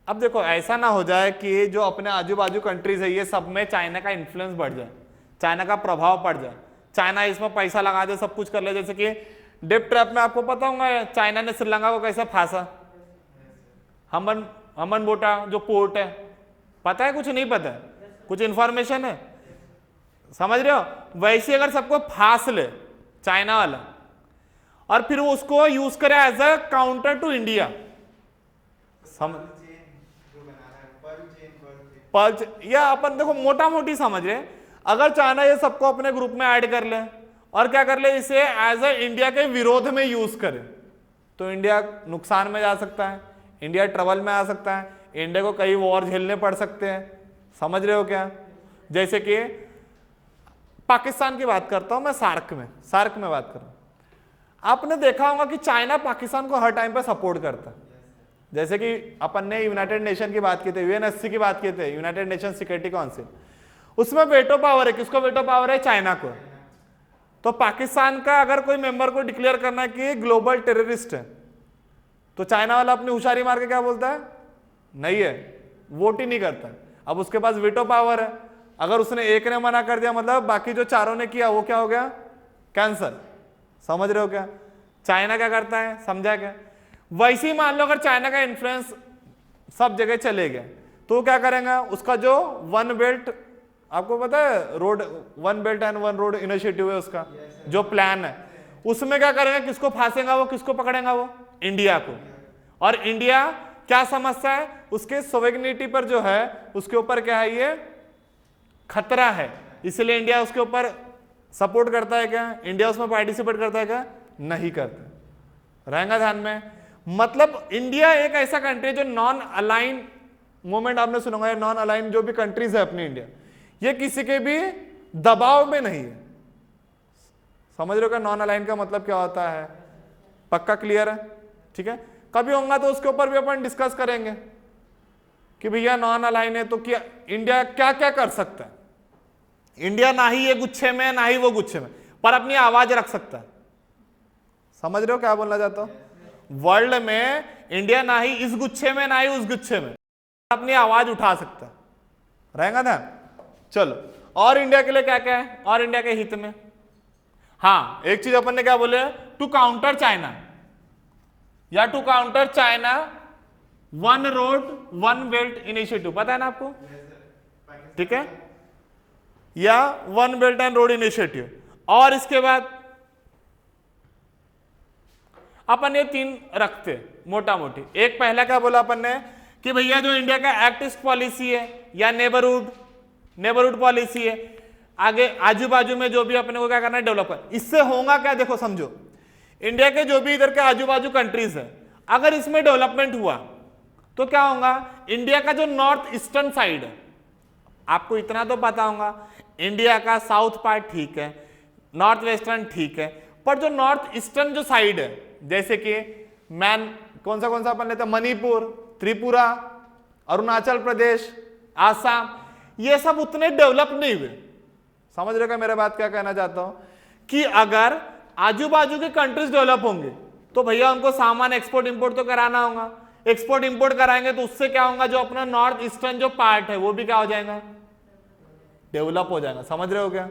[SPEAKER 1] अब देखो ऐसा ना हो जाए कि जो अपने आजू बाजू कंट्रीज है ये सब में चाइना का इन्फ्लुएंस बढ़ जाए, चाइना का प्रभाव पड़ जाए, चाइना इसमें पैसा लगा दे, सब कुछ कर ले। जैसे कि डिप ट्रैप में आपको पता होगा चाइना ने श्रीलंका को कैसे फांसा, हमन बोटा जो पोर्ट है, पता है? कुछ नहीं पता है, कुछ इंफॉर्मेशन है, समझ रहे हो? वैसे अगर सबको फांस ले चाइना वाला और फिर वो उसको यूज करे as a counter to India, या अपन देखो मोटा मोटी समझ रहे, अगर चाइना ये सबको अपने ग्रुप में ऐड कर ले और क्या कर ले, इसे एज अ इंडिया के विरोध में यूज करे, तो इंडिया नुकसान में जा सकता है, इंडिया ट्रबल में आ सकता है, इंडिया को कई वॉर झेलने पड़ सकते हैं। समझ रहे हो क्या? जैसे कि पाकिस्तान की बात करता हूं मैं, सार्क में बात कर रहा हूं। आपने देखा होगा कि चाइना पाकिस्तान को हर टाइम पे सपोर्ट करता है। जैसे कि अपन ने यूनाइटेड नेशन की बात की थी, यूएनएससी की बात की थी, यूनाइटेड नेशन सिक्योरिटी काउंसिल, उसमें वेटो पावर है, किसको वेटो पावर है? चाइना को। तो पाकिस्तान का अगर कोई मेंबर को डिक्लेयर करना है कि ग्लोबल टेररिस्ट है, तो चाइना वाला अपनी होशियारी मार के क्या बोलता है? नहीं है, वोट ही नहीं करता। अब उसके पास वेटो पावर है, अगर उसने एक ने मना कर दिया मतलब बाकी जो चारों ने किया वो क्या हो गया? कैंसल। समझ रहे हो क्या? चाइना क्या करता है, समझा क्या? वैसे ही मान लो अगर चाइना का इन्फ्लुएंस सब जगह चले गए तो क्या करेंगे, उसका जो वन बेल्ट, आपको पता है road, one belt and one road initiative है, उसका जो प्लान है, उसमें क्या करेंगे, किसको फांसेगा वो, किसको पकड़ेगा वो? इंडिया को। और इंडिया क्या समझता है, उसके सोवेरेनिटी पर जो है उसके ऊपर क्या है, ये खतरा है, इसलिए इंडिया उसके ऊपर सपोर्ट करता है क्या? इंडिया उसमें पार्टिसिपेट करता है क्या? नहीं करता। रहेगा ध्यान में। मतलब इंडिया एक ऐसा कंट्री जो नॉन अलाइन मूवमेंट, आपने सुना होगा, नॉन अलाइन जो भी कंट्रीज है अपनी इंडिया, ये किसी के भी दबाव में नहीं है। समझ रहे हो क्या नॉन अलाइन का मतलब क्या होता है? पक्का क्लियर है? ठीक है, कभी होगा तो उसके ऊपर भी अपन डिस्कस करेंगे कि भैया नॉन अलाइन है तो क्या इंडिया क्या क्या कर सकता है। इंडिया ना ही ये गुच्छे में ना ही वो गुच्छे में, पर अपनी आवाज रख सकता है। समझ रहे हो क्या बोलना चाहता हूं? वर्ल्ड में इंडिया ना ही इस गुच्छे में ना ही उस गुच्छे में, अपनी आवाज उठा सकता है। रहेगा ना? चलो, और इंडिया के लिए क्या क्या है, और इंडिया के हित में? हाँ, एक चीज अपन ने क्या बोले, टू काउंटर चाइना, या to counter China one road one belt initiative, पता है ना आपको? ठीक है, या one belt and road initiative. और इसके बाद अपन ये तीन रखते मोटा मोटी। एक पहला क्या बोला अपन ने कि भैया जो इंडिया का एक्ट ईस्ट पॉलिसी है या नेबरहुड पॉलिसी है, आगे आजू बाजू में जो भी अपने को क्या करना है, डेवलप कर। इससे होगा क्या, देखो समझो, इंडिया के जो भी इधर के आजू बाजू कंट्रीज है, अगर इसमें डेवलपमेंट हुआ तो क्या होगा, इंडिया का जो नॉर्थ ईस्टर्न साइड है, आपको इतना तो पता होगा, इंडिया का साउथ पार्ट ठीक है, नॉर्थ वेस्टर्न ठीक है, पर जो नॉर्थ ईस्टर्न जो साइड है, जैसे कि कौन सा अपन लेते हैं, मणिपुर, त्रिपुरा, अरुणाचल प्रदेश, आसाम, ये सब उतने डेवलप नहीं हुए। समझ रहे हो क्या मेरा बात क्या कहना चाहता हूं, कि अगर आजू बाजू के कंट्रीज डेवलप होंगे तो भैया उनको सामान एक्सपोर्ट इंपोर्ट तो कराना होगा। एक्सपोर्ट इंपोर्ट कराएंगे तो उससे क्या होगा, जो अपना नॉर्थ ईस्टर्न जो पार्ट है वो भी क्या हो जाएगा, डेवलप हो जाएगा। समझ रहे हो क्या,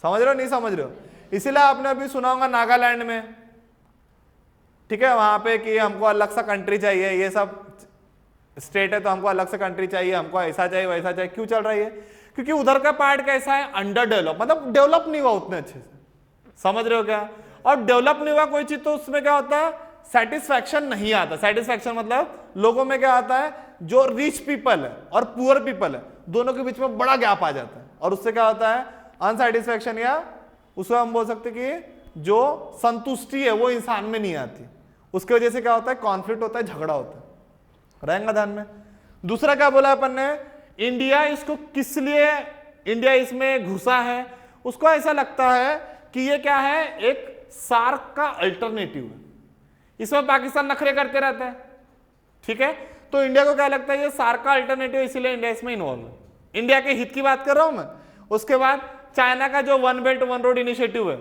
[SPEAKER 1] समझ रहे हो नहीं समझ रहे हो? इसीलिए आपने अभी सुना होगा नागालैंड में, ठीक है, वहां पे कि हमको अलग सा कंट्री चाहिए, ये सब स्टेट है तो हमको अलग से कंट्री चाहिए, हमको ऐसा चाहिए वैसा चाहिए। क्यों चल रहा है ये? क्योंकि उधर का पार्ट कैसा है, अंडर डेवलप, मतलब डेवलप नहीं हुआ उतने अच्छे से। समझ रहे हो क्या? और डेवलप नहीं हुआ कोई चीज तो उसमें क्या होता है, सेटिस्फैक्शन नहीं आता। सेटिस्फैक्शन मतलब लोगों में क्या आता है, जो रिच पीपल है और पुअर पीपल है दोनों के बीच में बड़ा गैप आ जाता है, और उससे क्या होता है, अनसेटिस्फैक्शन, या उसको हम बोल सकते कि जो संतुष्टि है वो इंसान में नहीं आती। उसकी वजह से क्या होता है, कॉन्फ्लिक्ट होता है, झगड़ा होता है। रहेगा ध्यान में। दूसरा क्या बोला अपन ने, इंडिया इसको किस लिए इंडिया इसमें घुसा है, उसको ऐसा लगता है कि ये क्या है, एक सार्क का अल्टरनेटिव है। इसमें पाकिस्तान नखरे करते रहता है, ठीक है, तो इंडिया को क्या लगता है ये सार्क का अल्टरनेटिव, इसीलिए इंडिया इसमें इन्वॉल्व है। इंडिया के हित की बात कर रहा हूं मैं। उसके बाद चाइना का जो one belt one road initiative है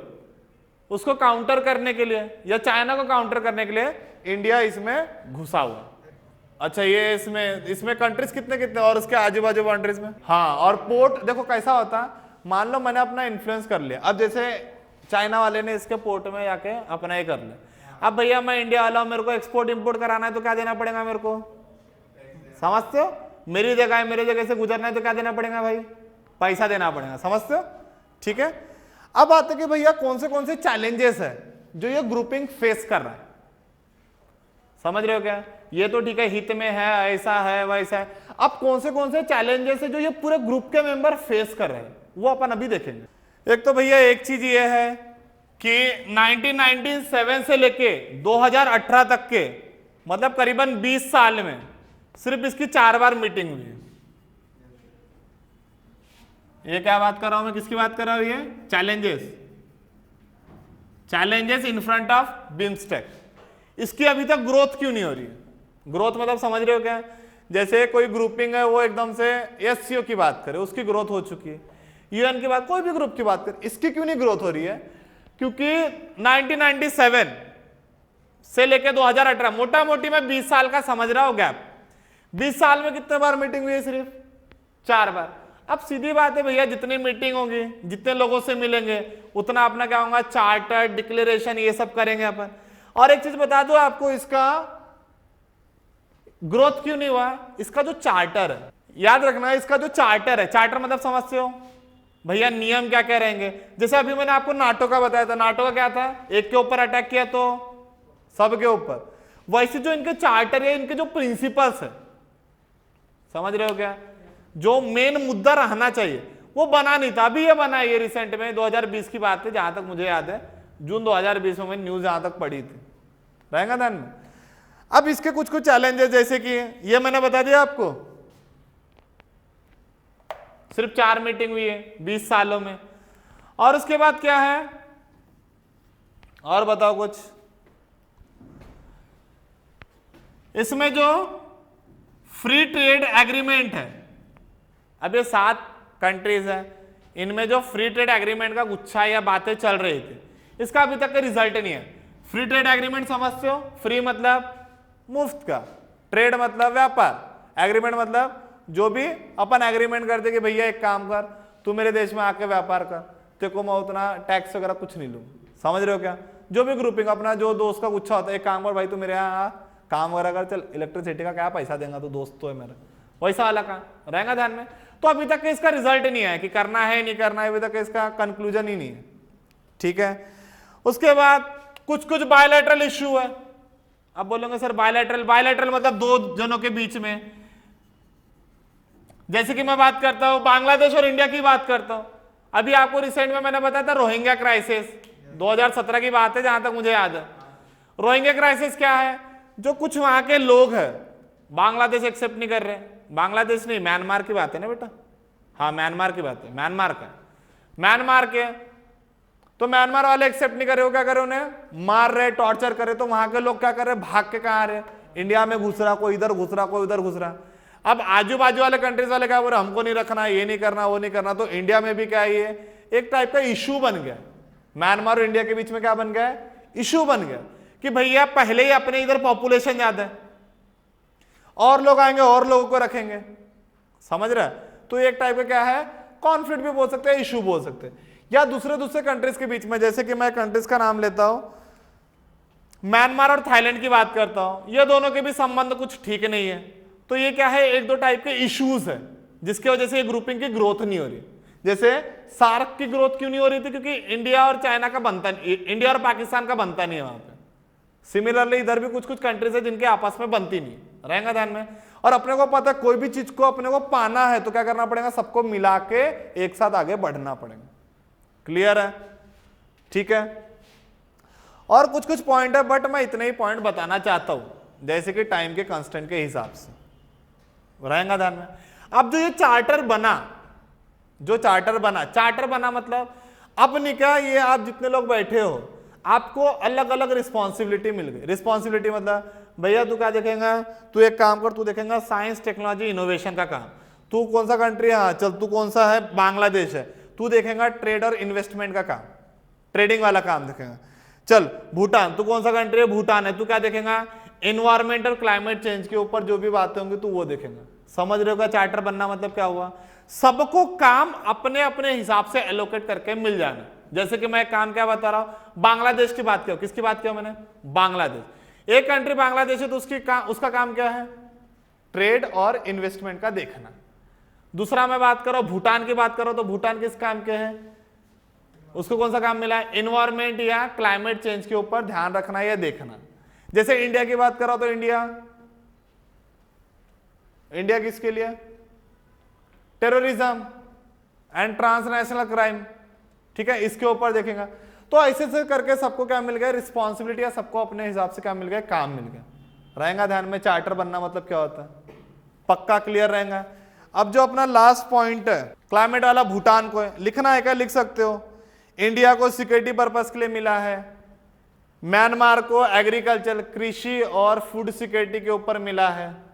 [SPEAKER 1] उसको काउंटर करने के लिए, या चाइना को काउंटर करने के लिए इंडिया इसमें घुसा हुआ। अच्छा, ये इसमें कंट्रीज कितने कितने और उसके आजू बाजू कंट्रीज में, हाँ। और पोर्ट देखो कैसा होता, मान लो मैंने अपना इन्फ्लुएंस कर लिया, अब जैसे चाइना वाले ने इसके पोर्ट में जाके अपना ही कर लिया। अब भैया मैं इंडिया वाला हूं, मेरे को एक्सपोर्ट इंपोर्ट कराना है तो क्या देना पड़ेगा मेरे को, समझते हो? मेरी जगह है, मेरे जगह से गुजरना है तो क्या देना पड़ेगा भाई, पैसा देना पड़ेगा। समझते हो? ठीक है। अब आते कि भैया कौन से चैलेंजेस है जो ये ग्रुपिंग फेस कर रहा है। समझ रहे हो क्या? ये तो ठीक है, हित में है, ऐसा है वैसा है। अब कौन से चैलेंजेस है जो ये पूरे ग्रुप के मेंबर फेस कर रहे हैं, वो अपन अभी देखेंगे। एक तो भैया एक चीज ये है कि 1997 से लेके 2018 तक के, मतलब करीबन 20 साल में सिर्फ इसकी 4 बार मीटिंग हुई है। ये क्या बात कर रहा हूं मैं, किसकी बात कर रहा हूं, ये challenges in front of BIMSTEC. इसकी अभी तक ग्रोथ क्यों नहीं हो रही है? ग्रोथ मतलब समझ रहे हो क्या? जैसे कोई ग्रुपिंग है वो एकदम से एससीओ की बात करे, उसकी ग्रोथ हो चुकी है, यूएन की बात, कोई भी ग्रुप की बात करे, इसकी क्यों नहीं ग्रोथ हो रही है? क्योंकि 1997 से लेके 2018, मोटा मोटी मैं 20 साल का समझ रहा हूं गैप। 20 साल में कितने बार मीटिंग हुई है? सिर्फ 4 बार। अब सीधी बात है भैया, जितनी मीटिंग होगी, जितने लोगों से मिलेंगे, उतना अपना क्या होगा, चार्टर, डिक्लेरेशन, ये सब करेंगे अपन। और एक चीज बता दो आपको, इसका ग्रोथ क्यों नहीं हुआ? इसका जो चार्टर है, याद रखना, इसका जो चार्टर है, चार्टर मतलब समझते हो भैया, नियम क्या क्या रहेंगे। जैसे अभी मैंने आपको नाटो का बताया था, नाटो का क्या था, एक के ऊपर अटैक किया तो सबके ऊपर। वैसे जो इनके चार्टर है, इनके जो प्रिंसिपल्स है, समझ रहे हो क्या, जो मेन मुद्दा रहना चाहिए वो बना नहीं था। अभी ये बना है, ये रिसेंट में 2020 की बात है, जहां तक मुझे याद है, जून 2020 में मैंने न्यूज जहां तक पढ़ी थी, रहेगा ध्यान में। अब इसके कुछ चैलेंजेस, जैसे कि ये मैंने बता दिया आपको, सिर्फ 4 मीटिंग हुई है 20 सालों में। और उसके बाद क्या है, और बताओ कुछ। इसमें जो फ्री ट्रेड एग्रीमेंट है, अब ये 7 कंट्रीज है, इनमें जो फ्री ट्रेड एग्रीमेंट का गुच्छा या बातें चल रही थी, इसका अभी तक रिजल्ट नहीं है। फ्री ट्रेड एग्रीमेंट समझते हो? फ्री मतलब मुफ्त का, ट्रेड मतलब व्यापार, एग्रीमेंट मतलब जो भी अपन एग्रीमेंट करते कि भैया एक काम कर, तू मेरे देश में आके व्यापार कर, तेरे को मैं उतना टैक्स वगैरह कुछ नहीं लूंगा। समझ रहे हो क्या? जो भी ग्रुपिंग, अपना जो दोस्त का गुच्छा होता है, एक काम कर भाई, तू मेरे यहाँ काम वगैरह कर, चल इलेक्ट्रिसिटी का क्या पैसा देगा, तो दोस्त तो है मेरा, वैसा वाला काम रहेगा ध्यान में। तो अभी तक इसका रिजल्ट नहीं है कि करना है नहीं करना है, अभी तक इसका कंक्लूजन ही नहीं है, ठीक है। उसके बाद कुछ बायलैटरल इश्यू है। अब बोलोगे सर बायलैटरल मतलब 2 जनों के बीच में, जैसे कि मैं बात करता हूं बांग्लादेश और इंडिया की बात करता हूं। अभी आपको रिसेंट में मैंने बताया था रोहिंग्या क्राइसिस, 2017 की बात है जहां तक मुझे याद है। रोहिंग्या क्राइसिस क्या है, जो कुछ वहां के लोग हैं, बांग्लादेश एक्सेप्ट नहीं कर रहे, बांग्लादेश नहीं, म्यांमार की बात है ना बेटा, हाँ म्यांमार की बात है, म्यांमार के, तो म्यांमार वाले एक्सेप्ट नहीं कर रहे हो, क्या करे, उन्हें मार रहे, टॉर्चर करे, तो वहां के लोग क्या कर रहे, भाग के कहां आ रहे, इंडिया में घुस रहा, कोई इधर घुस रहा, कोई उधर घुस रहा। अब आजू बाजू वाले कंट्रीज वाले क्या बोल रहे, हमको नहीं रखना, ये नहीं करना, वो नहीं करना। तो इंडिया में भी क्या है, ये एक टाइप का इशू बन गया, म्यांमार और इंडिया के बीच में क्या बन गया, इशू बन गया कि भैया पहले ही अपने इधर पॉपुलेशन ज्यादा है, और लोग आएंगे और लोगों को रखेंगे, समझ रहे हैं? तो एक टाइप का क्या है, कॉन्फ्लिक्ट भी बोल सकते हैं, इशू बोल सकते हैं। या दूसरे कंट्रीज के बीच में, जैसे कि मैं कंट्रीज का नाम लेता हूं, म्यांमार और थाईलैंड की बात करता हूं, ये दोनों के भी संबंध कुछ ठीक नहीं है। तो ये क्या है, एक दो टाइप के इश्यूज है जिसकी वजह से ये ग्रुपिंग की ग्रोथ नहीं हो रही। जैसे सार्क की ग्रोथ क्यों नहीं हो रही थी, क्योंकि इंडिया और चाइना का बनता नहीं, इंडिया और पाकिस्तान का बनता नहीं है वहां पे। सिमिलरली इधर भी कुछ कंट्रीज है जिनके आपस में बनती नहीं, रहेगा ध्यान में। और अपने को पता है कोई भी चीज को अपने को पाना है तो क्या करना पड़ेगा, सबको मिला के एक साथ आगे बढ़ना पड़ेगा। क्लियर है? ठीक है। और कुछ पॉइंट है, बट मैं इतने ही पॉइंट बताना चाहता हूं, जैसे कि टाइम के कांस्टेंट के हिसाब से, रहेगा ध्यान में। अब जो ये चार्टर बना, चार्टर बना मतलब अब निका, ये आप जितने लोग बैठे हो आपको अलग अलग रिस्पॉन्सिबिलिटी मिल गई। रिस्पॉन्सिबिलिटी मतलब भैया तू क्या देखेगा, तू एक काम कर, तू देखेगा साइंस टेक्नोलॉजी इनोवेशन का काम। तू कौन सा कंट्री है, हाँ चल तू कौन सा है, बांग्लादेश है, तू देखेगा ट्रेड और इन्वेस्टमेंट का काम, ट्रेडिंग वाला काम देखेगा। चल भूटान, तू कौन सा कंट्री है, भूटान है, तू क्या देखेगा, एनवायरमेंट और क्लाइमेट चेंज के ऊपर जो भी बातें होंगी तू वो देखेगा। समझ रहे हो क्या चार्टर बनना मतलब क्या हुआ, सबको काम अपने अपने हिसाब से एलोकेट करके मिल जाना। जैसे कि मैं काम क्या बता रहा हूं, बांग्लादेश की बात किया, किसकी बात किया मैंने, बांग्लादेश। एक कंट्री बांग्लादेश है तो उसका काम क्या है, ट्रेड और इन्वेस्टमेंट का देखना। दूसरा मैं बात कर रहा हूं भूटान की बात करो, तो भूटान किस काम के है, उसको कौन सा काम मिला है, एनवायरमेंट या क्लाइमेट चेंज के ऊपर ध्यान रखना या देखना। जैसे इंडिया की बात कर रहा हूं तो इंडिया किसके लिए, टेररिज्म एंड ट्रांसनेशनल क्राइम, ठीक है, इसके ऊपर देखेगा। तो ऐसे से करके सबको क्या मिल गया, रिस्पॉन्सिबिलिटी, या सबको अपने हिसाब से क्या मिल गया, काम मिल गया। रहेगा ध्यान में चार्टर बनना मतलब क्या होता है, पक्का क्लियर रहेगा। अब जो अपना लास्ट पॉइंट है क्लाइमेट वाला, भूटान को है लिखना है क्या, लिख सकते हो। इंडिया को सिक्योरिटी पर्पस के लिए मिला है, म्यांमार को एग्रीकल्चर, कृषि और फूड सिक्योरिटी के ऊपर मिला है,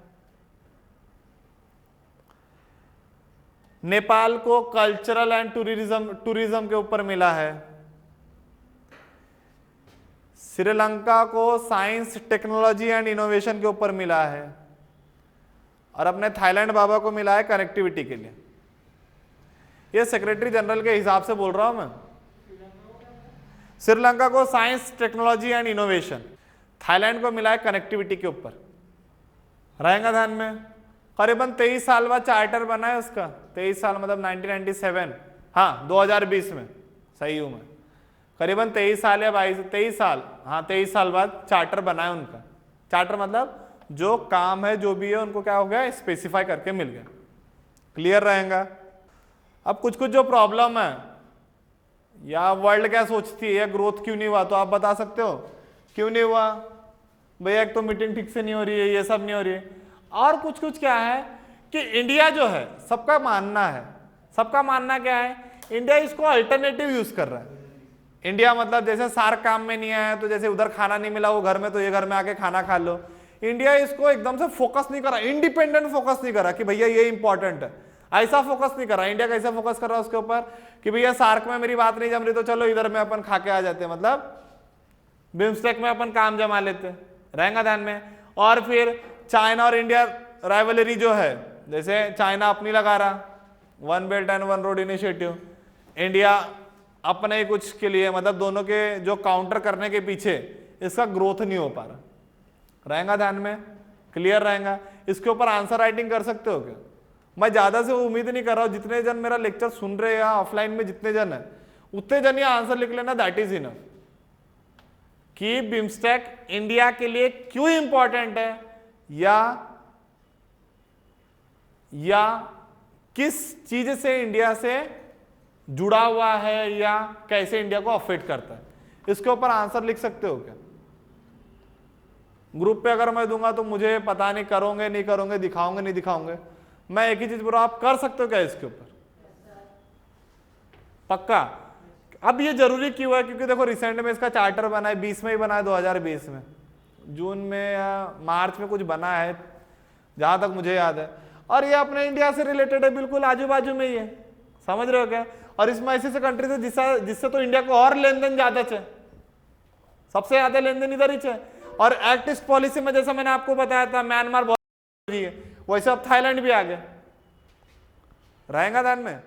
[SPEAKER 1] नेपाल को कल्चरल एंड टूरिज्म के ऊपर मिला है, श्रीलंका को साइंस टेक्नोलॉजी एंड इनोवेशन के ऊपर मिला है, और अपने थाईलैंड बाबा को मिला है कनेक्टिविटी के लिए। ये सेक्रेटरी जनरल के हिसाब से बोल रहा हूं मैं। श्रीलंका को science technology and innovation, Thailand को मिला है कनेक्टिविटी के ऊपर, रहेगा ध्यान में। करीबन 23 साल बाद चार्टर बना है उसका, 23 साल मतलब 1997, हाँ 2020 में, सही हूं मैं, करीबन 23 साल या 23 साल, हाँ 23 साल बाद चार्टर बना है उनका। चार्टर मतलब जो काम है जो भी है उनको क्या हो गया, स्पेसिफाई करके मिल गया। क्लियर रहेगा। अब कुछ जो प्रॉब्लम है, या वर्ल्ड क्या सोचती है, या ग्रोथ क्यों नहीं हुआ, तो आप बता सकते हो क्यों नहीं हुआ भैया, एक तो मीटिंग ठीक से नहीं हो रही है, ये सब नहीं हो रही है। और कुछ क्या है कि इंडिया जो है, सबका मानना क्या है, इंडिया इसको अल्टरनेटिव यूज कर रहा है। इंडिया मतलब जैसे सार्क काम में नहीं आया तो जैसे उधर खाना नहीं मिला वो घर में, तो ये घर में आके खाना खा लो। इंडिया इसको एकदम से फोकस नहीं कर रहा, इंडिपेंडेंट फोकस नहीं कर रहा कि भैया ये इंपॉर्टेंट है, ऐसा फोकस नहीं कर रहा। इंडिया कैसे फोकस कर रहा है उसके ऊपर कि भैया सार्क में मेरी बात नहीं जम रही तो चलो इधर में अपन खा के आ जाते हैं, मतलब बिम्स्टेक में अपन काम जमा लेते, रहेगा ध्यान में। और फिर चाइना और इंडिया राइवलरी जो है, जैसे चाइना अपनी लगा रहा one belt and one road initiative, India अपने ही कुछ के लिए, मतलब दोनों के जो काउंटर करने के पीछे इसका ग्रोथ नहीं हो पा रहा, रहेगा ध्यान में। क्लियर रहेगा। इसके ऊपर आंसर राइटिंग कर सकते हो क्या? मैं ज्यादा से उम्मीद नहीं कर रहा हूं, जितने जन मेरा लेक्चर सुन रहे हैं या ऑफलाइन में जितने जन है उतने जन ये आंसर लिख लेना, दैट इज इनफ कि बिम्स्टेक इंडिया के लिए क्यों इंपॉर्टेंट है, या किस चीज से इंडिया से जुड़ा हुआ है, या कैसे इंडिया को अफेक्ट करता है, इसके ऊपर आंसर लिख सकते हो क्या? ग्रुप पे अगर मैं दूंगा तो मुझे पता नहीं करोगे नहीं करोगे, दिखाओगे नहीं दिखाओगे, मैं एक ही चीज बोल रहा हूं, आप कर सकते हो क्या इसके ऊपर? पक्का। अब ये जरूरी क्यों है? क्योंकि देखो रिसेंट में इसका चार्टर बना है, 20 में ही बना है, 2020 में जून में या मार्च में कुछ बना है जहां तक मुझे याद है, और ये अपने इंडिया से रिलेटेड है, बिल्कुल आजू बाजू में ही है, समझ रहे हो क्या? और इसमें ऐसे कंट्रीज है जिससे तो इंडिया को और लेन देन ज्यादा है, सबसे ज्यादा लेन देन इधर ही है। और एक्ट ईस्ट पॉलिसी में जैसा मैंने आपको बताया था म्यांमार बहुत है, वैसे अब थाईलैंड भी आ गया, रहेगा ध्यान में।